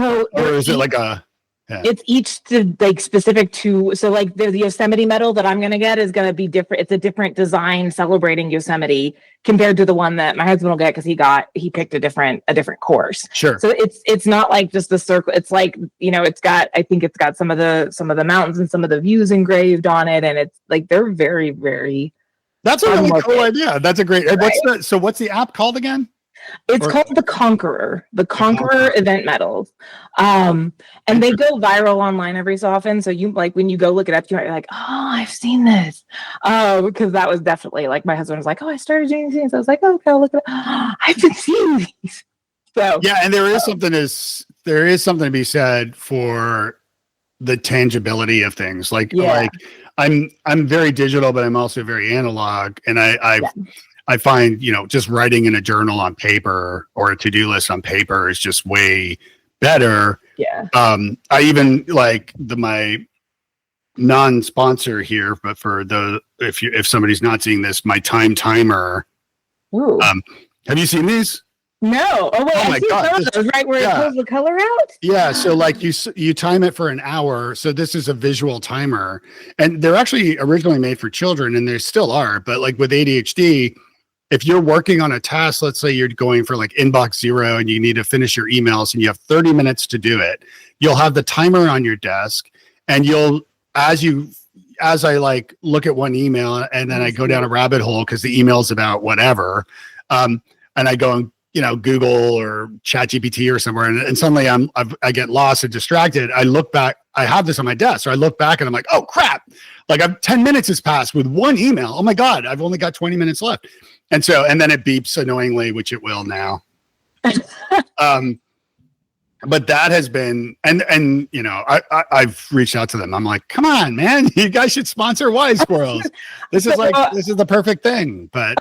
it a? Yeah. It's each to specific to, so the Yosemite medal that I'm going to get is going to be different. It's a different design celebrating Yosemite compared to the one that my husband will get because he picked a different course. Sure. So it's not just the circle. It's it's got some of the mountains and some of the views engraved on it, and it's they're very, very. That's a really cool idea. That's a great. Right? What's the app called again? It's called the Conqueror event medals. And they go viral online every so often. So you when you go look it up, you're oh, I've seen this. Because that was definitely my husband was oh, I started doing these things. I was okay, I'll look it up. I've been seeing these. So yeah, and there is something to be said for the tangibility of things. I'm very digital, but I'm also very analog, and I find, just writing in a journal on paper or a to-do list on paper is just way better. Yeah. I even my non-sponsor here, but for if somebody's not seeing this, my time timer. Ooh. Have you seen these? No. Oh wait, I see some of those right where it pulls the color out. Yeah. So you time it for an hour. So this is a visual timer, and they're actually originally made for children, and they still are. But with ADHD, if you're working on a task, let's say you're going for inbox 0 and you need to finish your emails and you have 30 minutes to do it, you'll have the timer on your desk, and as I look at one email and then I go down a rabbit hole because the email's about whatever, and I go and Google or ChatGPT or somewhere, and suddenly I get lost and distracted. I look back. I have this on my desk, so I look back and I'm like, oh crap! Like 10 minutes has passed with one email. Oh my god, I've only got 20 minutes left, and then it beeps annoyingly, which it will now. But that has been, and I've reached out to them. I'm like, come on, man, you guys should sponsor Wise Squirrels. This is the perfect thing. But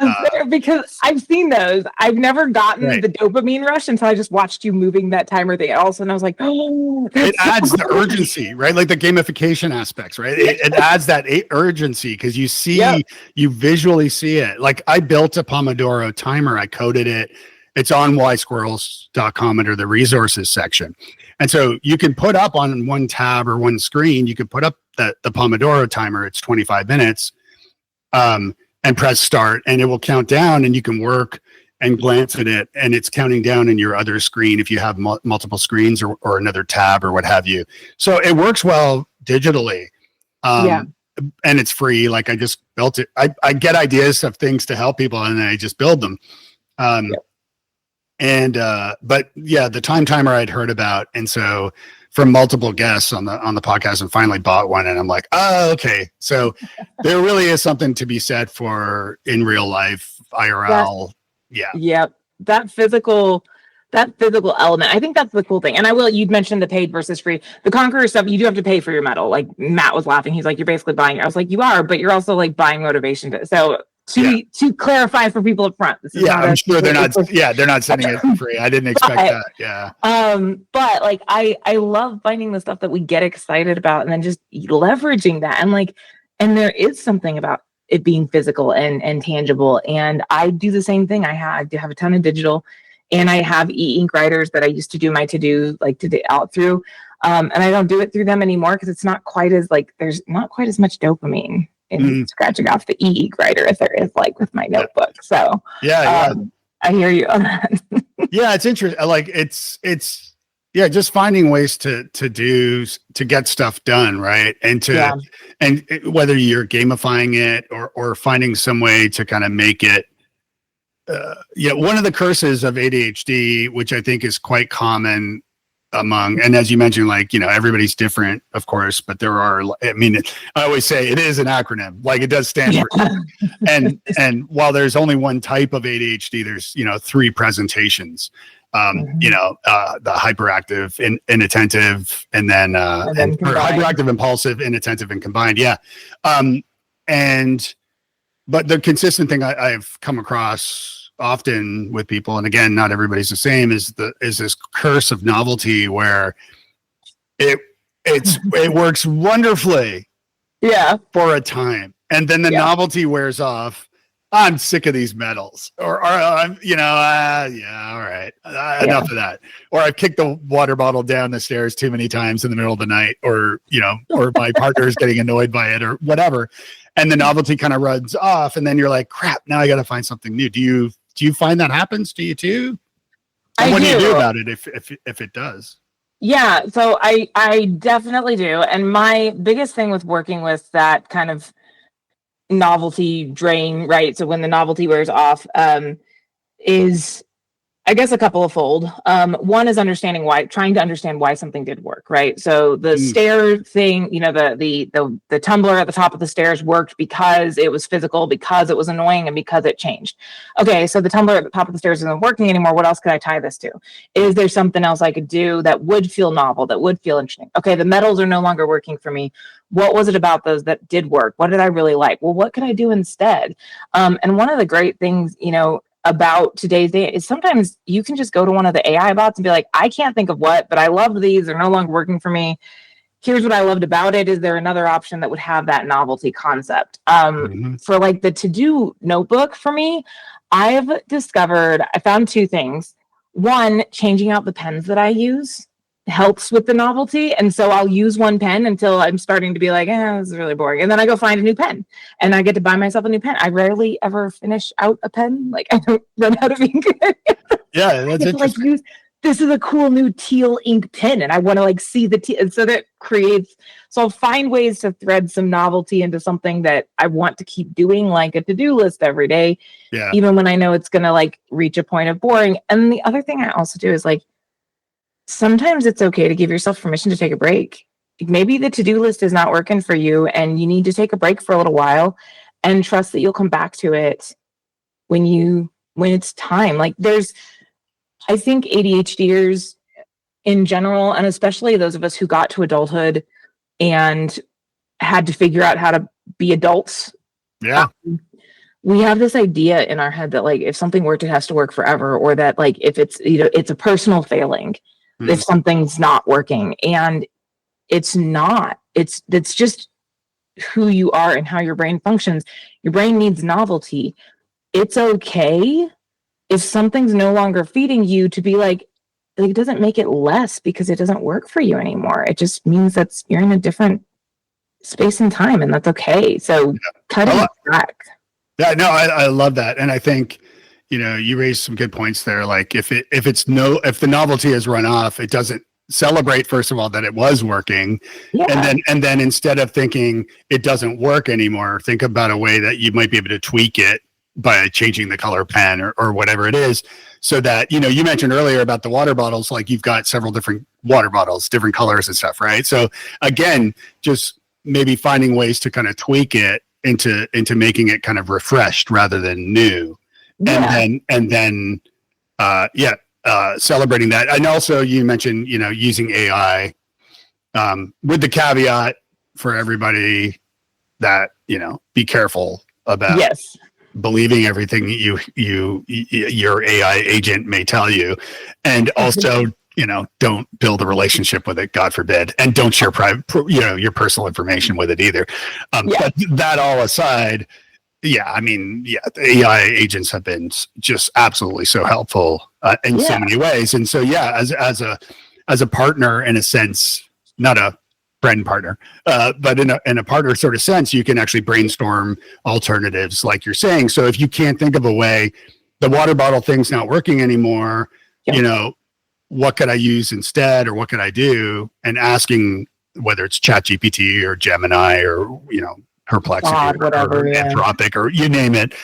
because I've seen those, I've never gotten the dopamine rush until I just watched you moving that timer thing. And all of a sudden I was like, oh, it adds the urgency, right? Like the gamification aspects, right? It adds that urgency because you visually see it. Like I built a Pomodoro timer. I coded it. It's on wisesquirrels.com under the resources section. And so you can put up on one tab or one screen, you can put up the Pomodoro timer. It's 25 minutes and press start and it will count down and you can work and glance at it. And it's counting down in your other screen if you have multiple screens or another tab or what have you. So it works well digitally. And it's free. Like I just built it. I get ideas of things to help people and then I just build them. But yeah, the time timer I'd heard about. And so from multiple guests on the podcast and finally bought one. And I'm like, oh, okay. So there really is something to be said for in real life, IRL. Yep. That physical element. I think that's the cool thing. And you'd mentioned the paid versus free. The Conqueror stuff, you do have to pay for your medal. Like Matt was laughing. He's like, you're basically buying it. I was like, you are, but you're also like buying motivation. To clarify for people up front. I'm sure they're not sending it for free. I didn't expect that. Yeah. But like I love finding the stuff that we get excited about and then just leveraging that. And there is something about it being physical and tangible. And I do the same thing. I do have a ton of digital and I have e-ink writers that I used to do my to-do out through. And I don't do it through them anymore because it's not quite as there's not quite as much dopamine in scratching off the e-ink writer as there is like with my notebook. So I hear you on that. Yeah, it's interesting. Like it's just finding ways to get stuff done, right? And and whether you're gamifying it or finding some way to kind of make it. One of the curses of ADHD, which I think is quite common and as you mentioned, everybody's different, of course, but there are, I always say it is an acronym, like it does stand for, and while there's only one type of ADHD, there's, 3 presentations, the hyperactive, inattentive, and then hyperactive, impulsive, inattentive, and combined. Yeah. But the consistent thing I've come across often with people, and again, not everybody's the same, is this curse of novelty where it works wonderfully for a time, and then the novelty wears off. I'm sick of these medals, or I'm all right, enough of that, or I've kicked the water bottle down the stairs too many times in the middle of the night, or my partner is getting annoyed by it or whatever, and the novelty kind of runs off, and then you're like, crap, now I got to find something new. Do you find that happens to you too? And what do you do about it if it does? Yeah, so I definitely do. And my biggest thing with working with that kind of novelty drain, right? So when the novelty wears off, is I guess a couple of fold. One is trying to understand why something did work, right? So the stair thing, the tumbler at the top of the stairs worked because it was physical, because it was annoying, and because it changed. Okay, so the tumbler at the top of the stairs isn't working anymore. What else could I tie this to? Is there something else I could do that would feel novel, that would feel interesting? Okay, the medals are no longer working for me. What was it about those that did work? What did I really like? Well, what could I do instead? And one of the great things, about today's day is sometimes you can just go to one of the AI bots and be like, I can't think of what, but I love these. They're no longer working for me. Here's what I loved about it. Is there another option that would have that novelty concept? For the to-do notebook for me, I found 2 things. One, changing out the pens that I use helps with the novelty. And so I'll use one pen until I'm starting to be like, this is really boring. And then I go find a new pen and I get to buy myself a new pen. I rarely ever finish out a pen. Like I don't run out of ink. Yeah, that's interesting. this is a cool new teal ink pen, and I want to like see the teal. And so that creates, so I'll find ways to thread some novelty into something that I want to keep doing, like a to-do list every day, even when I know it's going to like reach a point of boring. And the other thing I also do is like, sometimes it's okay to give yourself permission to take a break. Maybe the to-do list is not working for you and you need to take a break for a little while and trust that you'll come back to it when it's time. Like I think ADHDers in general, and especially those of us who got to adulthood and had to figure out how to be adults. Yeah. We have this idea in our head that like, if something worked, it has to work forever, or that like, if it's, it's a personal failing, if something's not working, and it's not, it's just who you are and how your brain functions. Your brain needs novelty. It's okay if something's no longer feeding you to be like, it doesn't make it less because it doesn't work for you anymore. It just means that you're in a different space and time, and that's okay. So cutting back. Yeah, no, I love that. And I think, you raised some good points there. Like if the novelty has run off, it doesn't celebrate, first of all, that it was working. Yeah. And then instead of thinking it doesn't work anymore, think about a way that you might be able to tweak it by changing the color pen or whatever it is, so that, you mentioned earlier about the water bottles, like you've got several different water bottles, different colors and stuff, right? So again, just maybe finding ways to kind of tweak it into making it kind of refreshed rather than new. Yeah. And then celebrating that. And also you mentioned, using AI, with the caveat for everybody that, be careful about believing everything your AI agent may tell you. And also, don't build a relationship with it, God forbid, and don't share your personal information with it either. But that all aside, the AI agents have been just absolutely so helpful in so many ways. And so, as a partner, in a sense, not a friend partner, but in a partner sort of sense, you can actually brainstorm alternatives, like you're saying. So if you can't think of a way, the water bottle thing's not working anymore, what could I use instead, or what could I do? And asking, whether it's ChatGPT or Gemini or, Perplexity or Anthropic or you name it,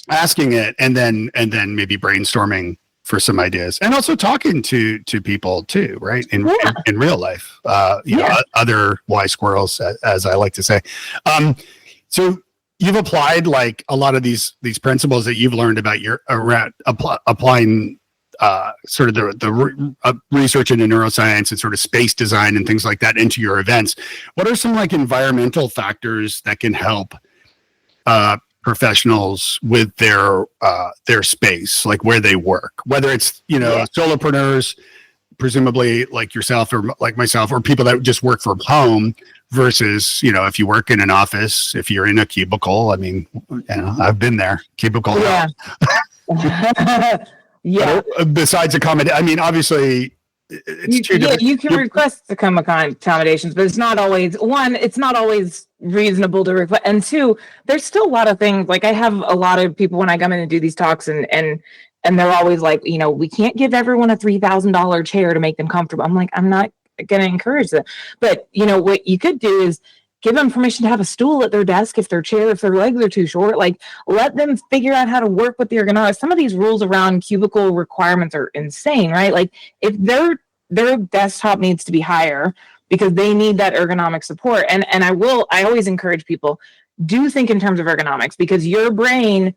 asking it, and then maybe brainstorming for some ideas, and also talking to people too, right? In real life, other wise squirrels, as I like to say. So you've applied like a lot of these principles that you've learned about applying sort of the research into neuroscience and sort of space design and things like that into your events. What are some like environmental factors that can help professionals with their space, like where they work, whether it's, solopreneurs, presumably like yourself or like myself, or people that just work from home versus, if you work in an office, if you're in a cubicle, I mean, I've been there, cubicle. Yeah. Besides accommodate, I mean, obviously it's you can request some accommodations, but it's not always reasonable to request. And two, there's still a lot of things. Like I have a lot of people when I come in and do these talks, and they're always like, we can't give everyone a $3,000 chair to make them comfortable. I'm like, I'm not going to encourage that. But what you could do is give them permission to have a stool at their desk if their legs are too short. Like, let them figure out how to work with the ergonomics. Some of these rules around cubicle requirements are insane, right? Like, if their desktop needs to be higher because they need that ergonomic support. And I always encourage people, do think in terms of ergonomics, because your brain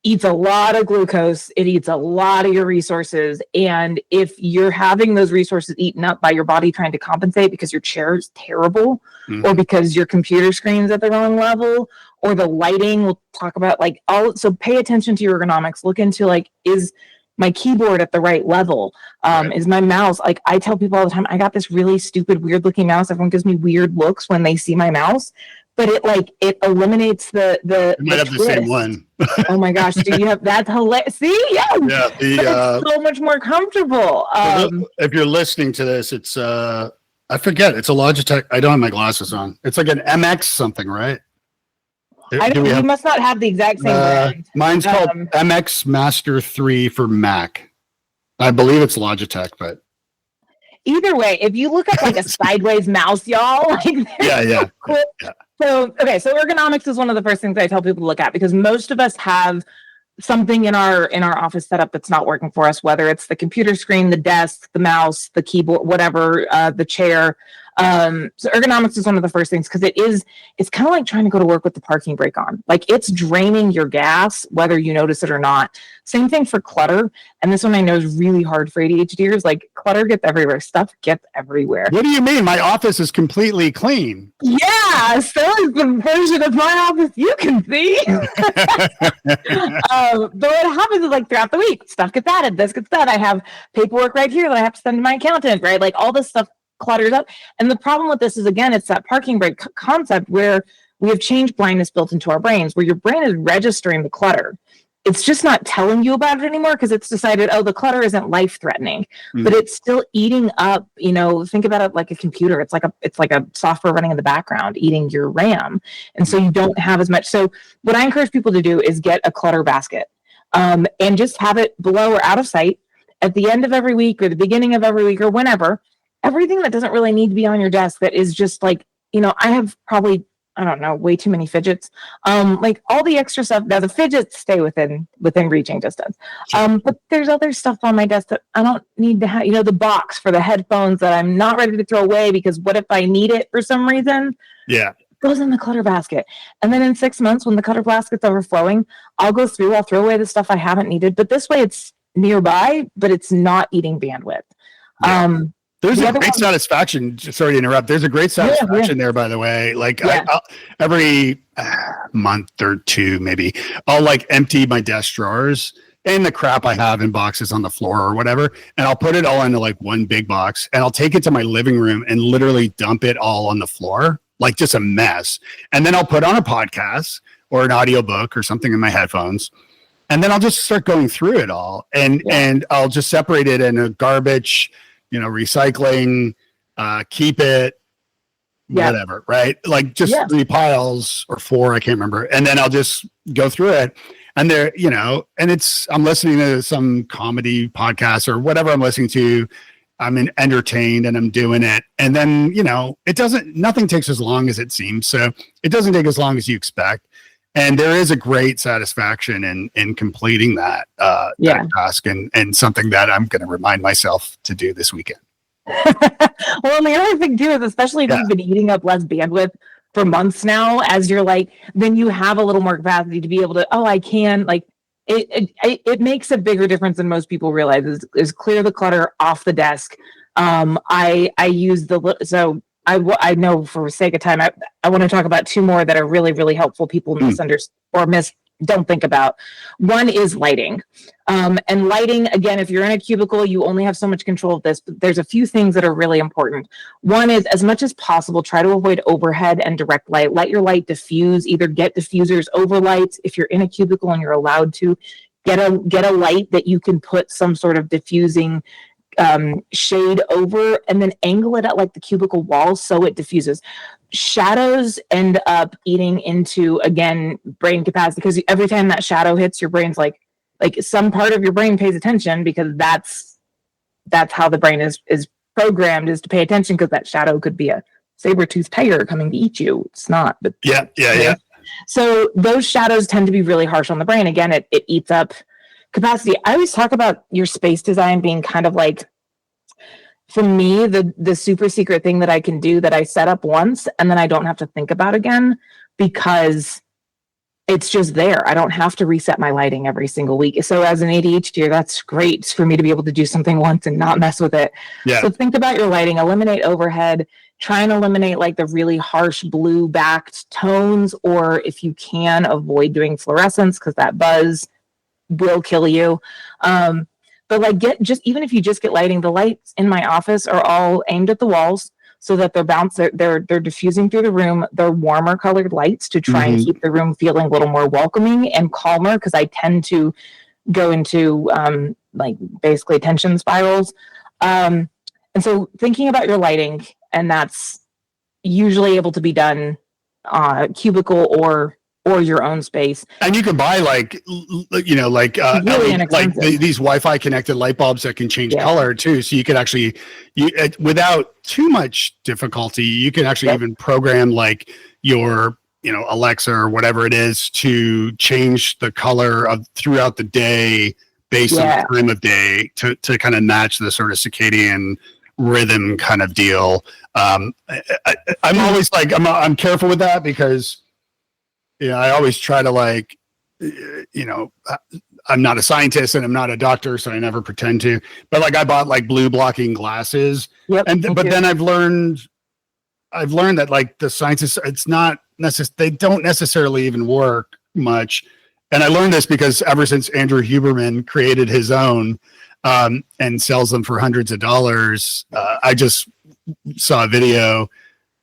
eats a lot of glucose. It eats a lot of your resources. And if you're having those resources eaten up by your body trying to compensate because your chair is terrible, or because your computer screen's at the wrong level, or the lighting, we'll talk about so pay attention to your ergonomics. Look into is my keyboard at the right level? Is my mouse, I tell people all the time, I got this really stupid, weird looking mouse. Everyone gives me weird looks when they see my mouse. But it eliminates the you might have twist. The same one. Oh my gosh, do you have that's hilarious? See, it's so much more comfortable. If you're listening to this, it's I forget, it's a Logitech. I don't have my glasses on. It's like an MX something, right? You must not have the exact same brand. Mine's called MX Master 3 for Mac. I believe it's Logitech, but Either way, if you look up like a sideways mouse, y'all, like yeah. cool. So ergonomics is one of the first things I tell people to look at, because most of us have something in our office setup that's not working for us, whether it's the computer screen, the desk, the mouse, the keyboard, whatever, the chair. So ergonomics is one of the first things, because it's kind of like trying to go to work with the parking brake on. Like, it's draining your gas, whether you notice it or not. Same thing for clutter. And this one I know is really hard for ADHDers. Like, clutter gets everywhere. Stuff gets everywhere. What do you mean? My office is completely clean. Yeah, so is the version of my office you can see. But what happens is, like, throughout the week, stuff gets added, this gets done. I have paperwork right here that I have to send to my accountant, right? Like, all this stuff clutters up. And the problem with this is, again, it's that parking brake concept where we have change blindness built into our brains, where your brain is registering the clutter. It's just not telling you about it anymore, because it's decided, oh, the clutter isn't life threatening, but it's still eating up, think about it like a computer. It's like a software running in the background, eating your RAM. And so you don't have as much. So what I encourage people to do is get a clutter basket, and just have it below or out of sight at the end of every week or the beginning of every week or whenever. Everything that doesn't really need to be on your desk, that is just like, I have probably, I don't know, way too many fidgets. Like, all the extra stuff. Now, the fidgets stay within reaching distance. But there's other stuff on my desk that I don't need to have. The box for the headphones that I'm not ready to throw away, because what if I need it for some reason? Yeah. It goes in the clutter basket. And then in 6 months, when the clutter basket's overflowing, I'll go through, I'll throw away the stuff I haven't needed. But this way it's nearby, but it's not eating bandwidth. Yeah. There's a great satisfaction. Sorry to interrupt. There's a great satisfaction there, by the way. Like, I'll, every month or two, maybe, I'll like empty my desk drawers and the crap I have in boxes on the floor or whatever, and I'll put it all into like one big box, and I'll take it to my living room and literally dump it all on the floor, like just a mess. And then I'll put on a podcast or an audiobook or something in my headphones. And then I'll just start going through it all, and I'll just separate it in a garbage, recycling, keep it, whatever, right? Like, just 3 piles or 4, I can't remember. And then I'll just go through it. And there, and I'm listening to some comedy podcast or whatever I'm listening to. I'm entertained and I'm doing it. And then, nothing takes as long as it seems. So it doesn't take as long as you expect. And there is a great satisfaction in completing that task, and something that I'm going to remind myself to do this weekend. Well, and the other thing too is, especially if you've been eating up less bandwidth for months now, as you're like, then you have a little more capacity to be able to, I can, like, it makes a bigger difference than most people realize, is clear the clutter off the desk. I use I know, for sake of time, I want to talk about 2 more that are really, really helpful people don't think about. One is lighting. And lighting, again, if you're in a cubicle, you only have so much control of this, but there's a few things that are really important. One is, as much as possible, try to avoid overhead and direct light. Let your light diffuse. Either get diffusers over lights. If you're in a cubicle and you're allowed to, get a light that you can put some sort of diffusing shade over, and then angle it at like the cubicle wall so it diffuses. Shadows end up eating into, again, brain capacity, because every time that shadow hits, your brain's like some part of your brain pays attention, because that's how the brain is programmed, is to pay attention, because that shadow could be a saber-toothed tiger coming to eat you. It's not, but yeah. So those shadows tend to be really harsh on the brain. Again, it eats up capacity. I always talk about your space design being kind of like, for me, the super secret thing that I can do, that I set up once and then I don't have to think about again, because it's just there. I don't have to reset my lighting every single week. So as an ADHDer, that's great for me to be able to do something once and not mess with it. Yeah. So think about your lighting, eliminate overhead, try and eliminate like the really harsh blue backed tones, or if you can, avoid doing fluorescence, because that buzz will kill you. But like, even if you just get lighting, the lights in my office are all aimed at the walls, so that they're diffusing through the room. They're warmer colored lights to try and keep the room feeling a little more welcoming and calmer, because I tend to go into like basically tension spirals. And so thinking about your lighting, and that's usually able to be done cubicle or or your own space. And you can buy Really inexpensive. these Wi-Fi connected light bulbs that can change Yeah. color too. So you could actually, without too much difficulty, you can actually even program like your, Alexa or whatever it is to change the color of throughout the day based on the time of day to kind of match the sort of circadian rhythm kind of deal. I'm always like, I'm careful with that because, I always try to I'm not a scientist and I'm not a doctor, so I never pretend to, but I bought blue blocking glasses. Yep, Then I've learned that the scientists, it's not they don't necessarily even work much. And I learned this because ever since Andrew Huberman created his own, and sells them for hundreds of dollars, I just saw a video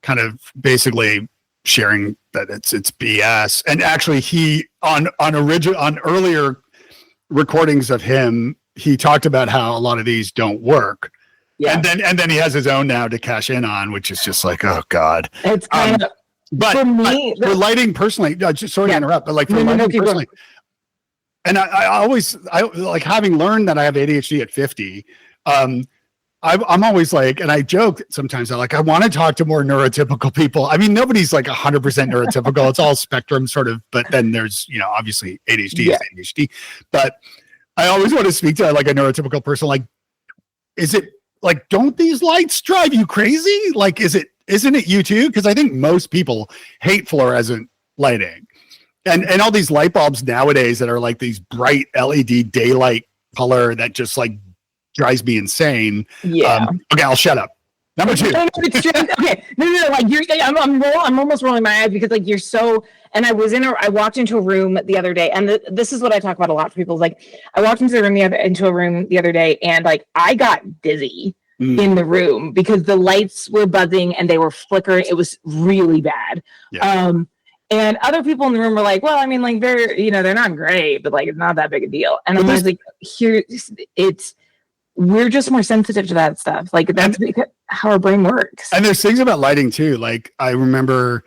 kind of basically sharing that it's BS. And actually he on earlier recordings of him, he talked about how a lot of these don't work. Yeah. And then he has his own now to cash in on, which is just like, oh God. It's kind of, but for me, for lighting personally, just sorry to interrupt, but for lighting personally, and I always like, having learned that I have ADHD at 50, I'm always and I joke sometimes, I want to talk to more neurotypical people. I mean, nobody's 100% neurotypical. It's all spectrum sort of, but then there's, obviously ADHD is ADHD, but I always want to speak to a neurotypical person. Is it don't these lights drive you crazy? Isn't it you too? Cause I think most people hate fluorescent lighting and all these light bulbs nowadays that are these bright LED daylight color that just drives me insane. Yeah. Okay, I'll shut up. Number 2. Okay. No. I'm almost rolling my eyes because you're so. And I walked into a room the other day, and this is what I talk about a lot for people. I walked into a room the other day, and I got dizzy in the room because the lights were buzzing and they were flickering. It was really bad. Yeah. And other people in the room were like, well, I mean, they're not great, but it's not that big a deal. And I'm we're just more sensitive to that stuff. That's how our brain works. And there's things about lighting too. I remember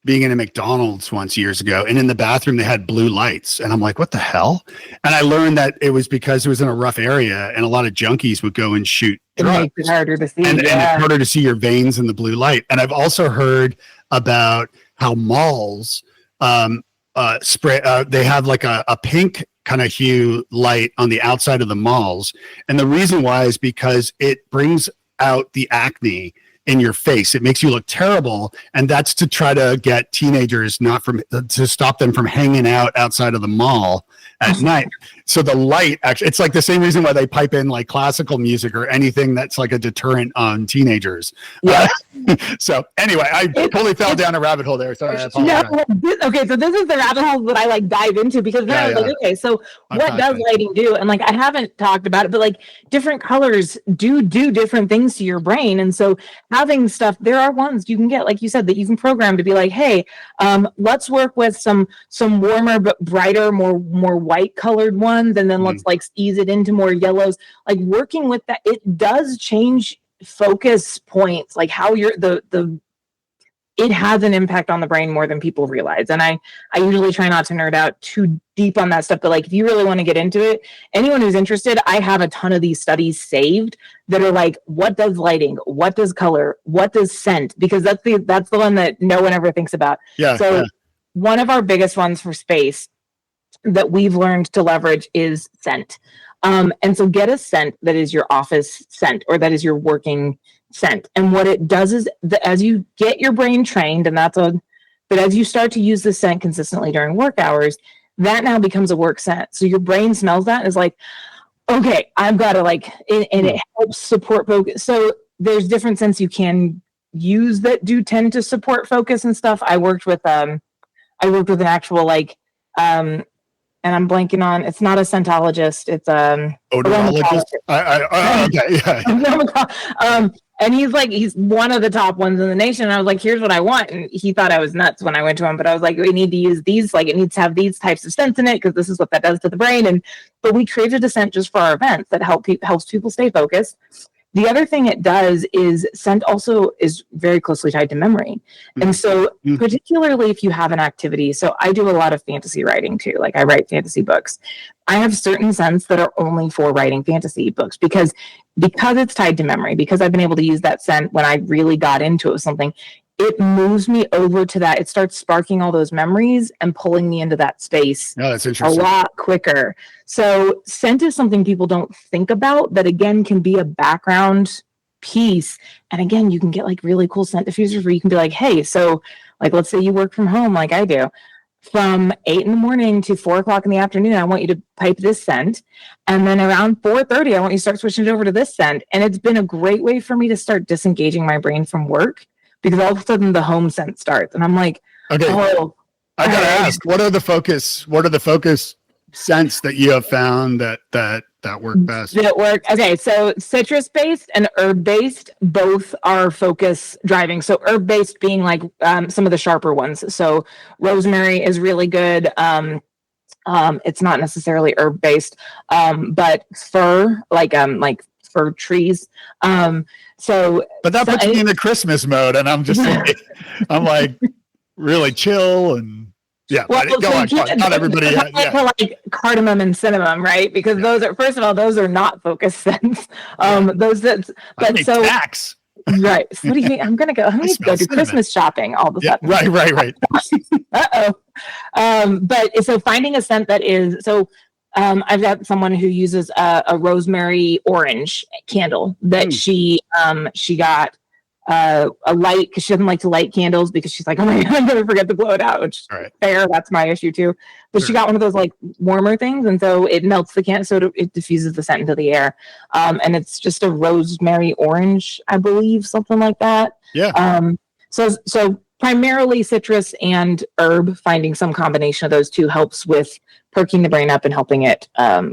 being in a McDonald's once years ago, and in the bathroom they had blue lights, and I'm like, what the hell? And I learned that it was because it was in a rough area, and a lot of junkies would go and shoot drugs. It makes it harder to see, and it's harder to see your veins in the blue light. And I've also heard about how malls spray. They have a pink kind of hue light on the outside of the malls. And the reason why is because it brings out the acne in your face. It makes you look terrible. And that's to try to get teenagers to stop them from hanging out outside of the mall at night. So the light actually, it's the same reason why they pipe in classical music or anything that's a deterrent on teenagers. Yeah. So anyway, I totally fell down a rabbit hole there. Sorry, I apologize. Okay, so this is the rabbit hole that I dive into because then I was okay, so what does lighting do? And I haven't talked about it, but different colors do different things to your brain. And so having stuff, there are ones you can get, like you said, that you can program to be hey, let's work with some warmer but brighter, more white colored ones, and then let's ease it into more yellows. Working with that, it does change focus points, how you're it has an impact on the brain more than people realize. And I usually try not to nerd out too deep on that stuff, but if you really want to get into it, anyone who's interested, I have a ton of these studies saved that are what does lighting, what does color, what does scent, because that's the one that no one ever thinks about. One of our biggest ones for space that we've learned to leverage is scent. And so get a scent that is your office scent, or that is your working scent. And what it does is as you get your brain trained, but as you start to use the scent consistently during work hours, that now becomes a work scent. So your brain smells that and is okay, I've got to and it helps support focus. So there's different scents you can use that do tend to support focus and stuff. I worked with an actual and I'm blanking on, it's not a scentologist, it's odorologist. And he's one of the top ones in the nation. And I was here's what I want. And he thought I was nuts when I went to him, but I was we need to use these, it needs to have these types of scents in it, because this is what that does to the brain. But we created a scent just for our events that helps people stay focused. The other thing it does is scent also is very closely tied to memory. And so particularly if you have an activity, so I do a lot of fantasy writing too. Like I write fantasy books. I have certain scents that are only for writing fantasy books because it's tied to memory, because I've been able to use that scent when I really got into it with something. It moves me over to that. It starts sparking all those memories and pulling me into that space that's a interesting. lot quicker. So scent is something people don't think about that, again, can be a background piece. And again, you can get like really cool scent diffusers where you can be like, hey, so like, let's say you work from home like I do. From 8 a.m. to 4 o'clock in the afternoon, I want you to pipe this scent. And then around 4:30, I want you to start switching it over to this scent. And it's been a great way for me to start disengaging my brain from work, because all of a sudden the home scent starts. And I'm like, okay, oh, I gotta ask, what are the focus scents that you have found that work best? That work. Okay, so citrus-based and herb-based, both are focus driving. So herb-based being like some of the sharper ones. So rosemary is really good. It's not necessarily herb-based, but fir, like fir trees. But that puts me in the Christmas mode, and I'm just like, I'm like really chill and. Yeah, well, go on. Not everybody. Like cardamom and cinnamon, right? Because those are, first of all, those are not focus scents. Those that, but so tax. Right. So what do you think? I'm gonna go do cinnamon. Christmas shopping all the time. Right. But so finding a scent that is so. I've got someone who uses a rosemary orange candle that she got. A light, because she doesn't like to light candles because she's like, oh my god, I'm gonna forget to blow it out, which fair, that's my issue too. But she got one of those like warmer things, and so it melts the candle, so it diffuses the scent into the air. And it's just a rosemary orange, I believe, something like that. So primarily citrus and herb, finding some combination of those two helps with perking the brain up and helping it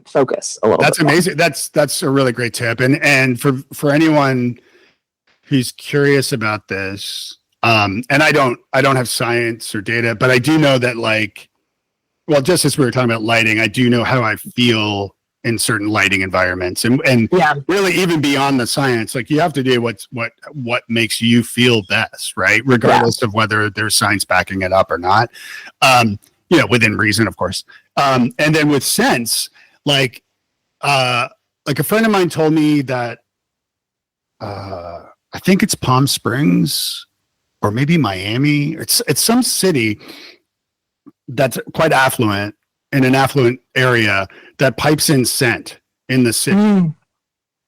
focus a little bit. That's amazing. That's a really great tip. And for anyone who's curious about this, and I don't have science or data, but I do know that, like, well, just as we were talking about lighting, I do know how I feel in certain lighting environments, and really even beyond the science, like you have to do what makes you feel best, right? Regardless of whether there's science backing it up or not, within reason, of course. And then with scents, like a friend of mine told me that, I think it's Palm Springs or maybe Miami. It's some city that's quite affluent, in an affluent area, that pipes in scent in the city.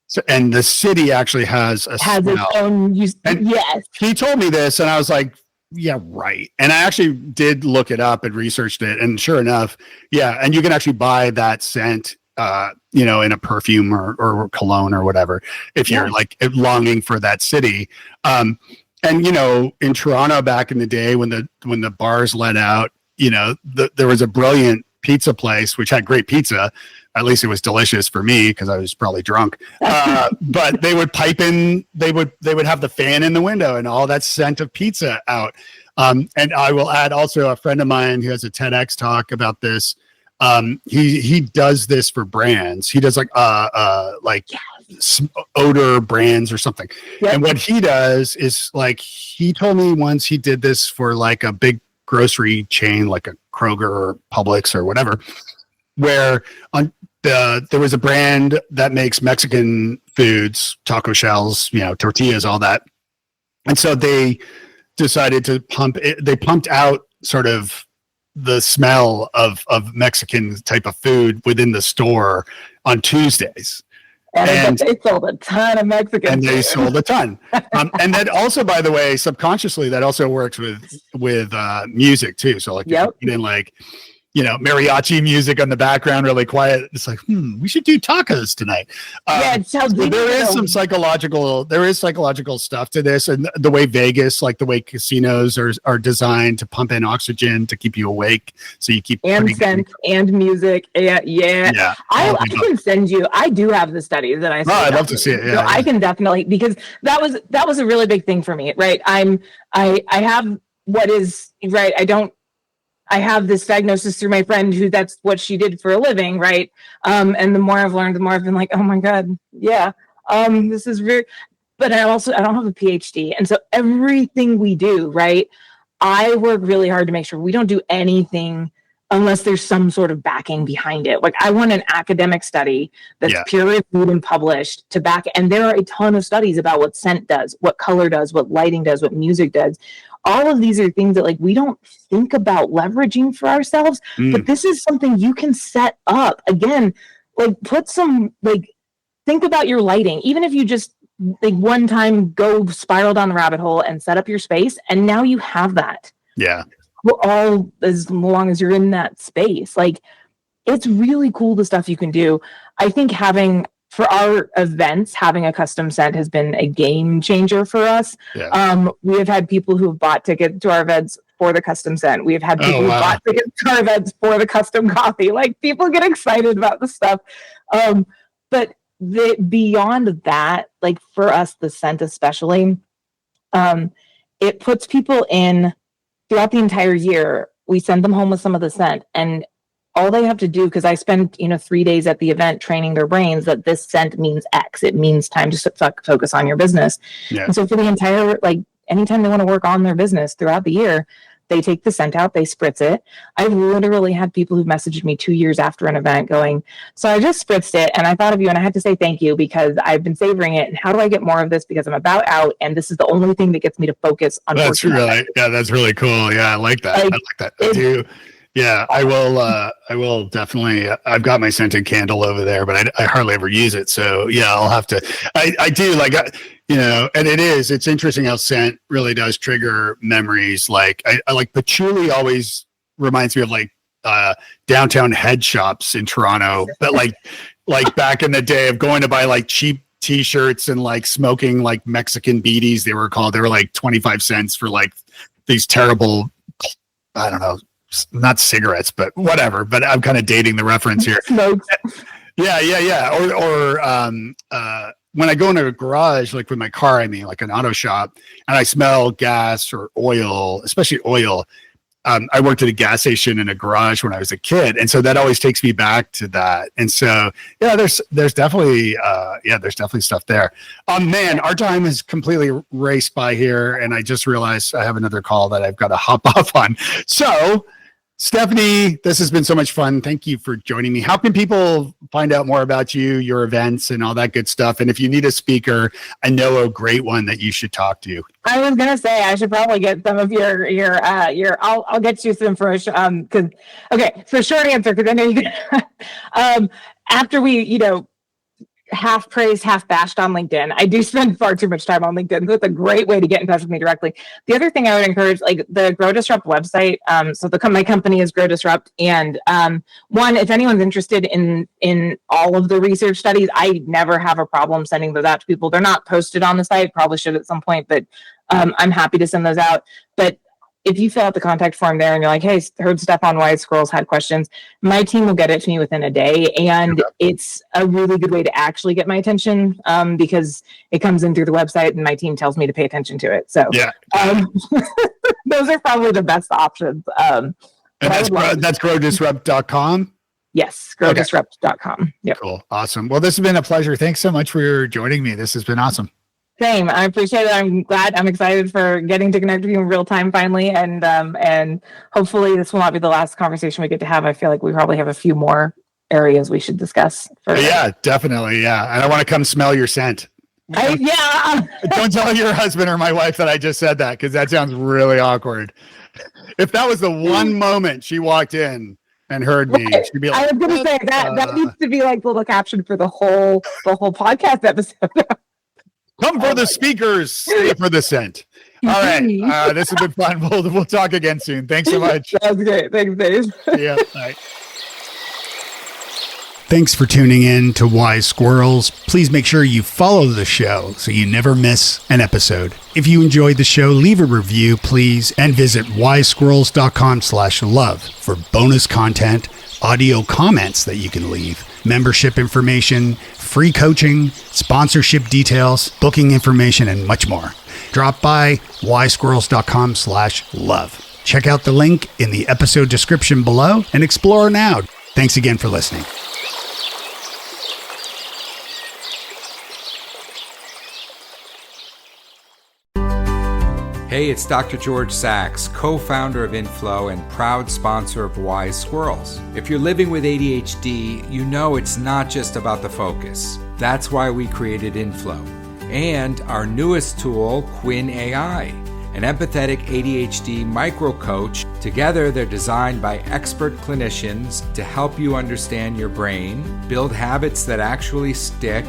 So, and the city actually has smell. Its own use. Yes. He told me this and I was like, yeah, right. And I actually did look it up and researched it. And sure enough, and you can actually buy that scent in a perfume or cologne or whatever, if you're like longing for that city. And, in Toronto back in the day when the bars let out, there was a brilliant pizza place, which had great pizza. At least it was delicious for me because I was probably drunk. But they would pipe in, they would have the fan in the window and all that scent of pizza out. And I will add also a friend of mine who has a TEDx talk about this. He does this for brands. He does like odor brands or something. Yep. And what he does is, like, he told me once he did this for like a big grocery chain, like a Kroger or Publix or whatever, where there was a brand that makes Mexican foods, taco shells, tortillas, all that. And so they decided to they pumped out sort of the smell of Mexican type of food within the store on Tuesdays. And they sold a ton of Mexican food. They sold a ton. And that also, by the way, subconsciously, that also works with music too. So like, you put in like, mariachi music on the background, really quiet. It's like, we should do tacos tonight. So there is some psychological stuff to this, and the way Vegas, like the way casinos are designed to pump in oxygen to keep you awake, so you keep scent and music. I can send you. I do have the studies that I. I'd love to see it. I can definitely, because that was a really big thing for me, right? I have what is right. I have this diagnosis through my friend who that's what she did for a living, right? And the more I've learned, the more I've been like, oh my God, yeah. This is very, but I don't have a PhD. And so everything we do, right? I work really hard to make sure we don't do anything unless there's some sort of backing behind it. Like I want an academic study that's peer reviewed and published to back. And there are a ton of studies about what scent does, what color does, what lighting does, what music does. All of these are things that like we don't think about leveraging for ourselves, but this is something you can set up. Again, like put some, like think about your lighting. Even if you just like one time go spiral down the rabbit hole and set up your space, and now you have that. Yeah. All as long as you're in that space. Like it's really cool the stuff you can do. I think for our events, having a custom scent has been a game changer for us. Yeah. We have had people who have bought tickets to our events for the custom scent. We have had people who bought tickets to our events for the custom coffee. Like people get excited about the stuff. But beyond that, like for us, the scent especially, it puts people in throughout the entire year. We send them home with some of the scent, and all they have to do, because I spend 3 days at the event training their brains that this scent means X. It means time to focus on your business. Yeah. And so for the entire, like anytime they want to work on their business throughout the year, they take the scent out, they spritz it. I've literally had people who messaged me 2 years after an event going, so I just spritzed it and I thought of you and I had to say thank you because I've been savoring it. And how do I get more of this? Because I'm about out and this is the only thing that gets me to focus on. That's really cool. Yeah, I like that. I like that. I do. Yeah, I will definitely. I've got my scented candle over there, but I hardly ever use it. So yeah, I'll have to. I do like, and it's interesting how scent really does trigger memories. Like I like patchouli always reminds me of like downtown head shops in Toronto, but like back in the day of going to buy like cheap T-shirts and like smoking like Mexican beaties. They were like 25 cents for like these terrible, I don't know. Not cigarettes, but whatever. But I'm kind of dating the reference here. Yeah. Or when I go into a garage, like with my car, I mean, like an auto shop, and I smell gas or oil, especially oil. I worked at a gas station in a garage when I was a kid, and so that always takes me back to that. And so, yeah, there's definitely stuff there. Man, our time has completely raced by here, and I just realized I have another call that I've got to hop off on. So, Stephanie, this has been so much fun. Thank you for joining me. How can people find out more about you, your events, and all that good stuff? And if you need a speaker, I know a great one that you should talk to. I was gonna say I should probably get some of your. I'll get you some information. So short answer, because I know you can. After we, half praised, half bashed on LinkedIn. I do spend far too much time on LinkedIn, so it's a great way to get in touch with me directly. The other thing I would encourage, like the Grow Disrupt website. So my company is Grow Disrupt, and one, if anyone's interested in all of the research studies, I never have a problem sending those out to people. They're not posted on the site, probably should at some point, but I'm happy to send those out. But if you fill out the contact form there and you're like, hey, heard stuff on Wise Squirrels, had questions, my team will get it to me within a day. And it's a really good way to actually get my attention because it comes in through the website and my team tells me to pay attention to it. So those are probably the best options. And that's growdisrupt.com? Yes, growdisrupt.com. Yep. Cool. Awesome. Well, this has been a pleasure. Thanks so much for joining me. This has been awesome. Same. I appreciate it. I'm excited for getting to connect with you in real time finally. And hopefully this will not be the last conversation we get to have. I feel like we probably have a few more areas we should discuss. Yeah, definitely. Yeah. And I want to come smell your scent. Don't tell your husband or my wife that I just said that, because that sounds really awkward. If that was the one moment she walked in and heard me, she'd be like, I was going to say that needs to be like the little caption for the whole podcast episode. Come for the speakers, stay for the scent. All right. This has been fun. We'll talk again soon. Thanks so much. That was great. Thanks, Dave. Yeah. All right. Thanks for tuning in to Wise Squirrels. Please make sure you follow the show so you never miss an episode. If you enjoyed the show, leave a review, please, and visit wisesquirrels.com/love for bonus content, audio comments that you can leave, membership information, free coaching, sponsorship details, booking information, and much more. Drop by wisesquirrels.com/love. Check out the link in the episode description below and explore now. Thanks again for listening. Hey, it's Dr. George Sachs, co-founder of Inflow and proud sponsor of Wise Squirrels. If you're living with ADHD, you know it's not just about the focus. That's why we created Inflow. And our newest tool, Quinn AI, an empathetic ADHD micro coach. Together, they're designed by expert clinicians to help you understand your brain, build habits that actually stick,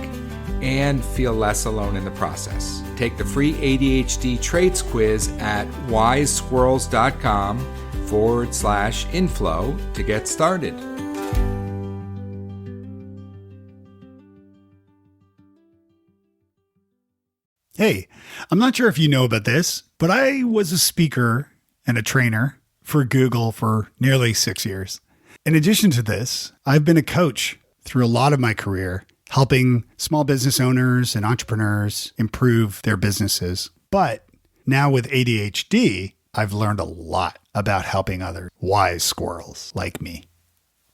and feel less alone in the process. Take the free ADHD traits quiz at wisesquirrels.com/inflow to get started. Hey, I'm not sure if you know about this, but I was a speaker and a trainer for Google for nearly 6 years. In addition to this, I've been a coach through a lot of my career, helping small business owners and entrepreneurs improve their businesses. But now with ADHD, I've learned a lot about helping other wise squirrels like me.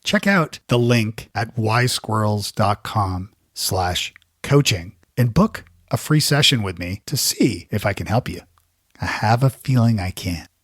Check out the link at wisesquirrels.com/coaching and book a free session with me to see if I can help you. I have a feeling I can.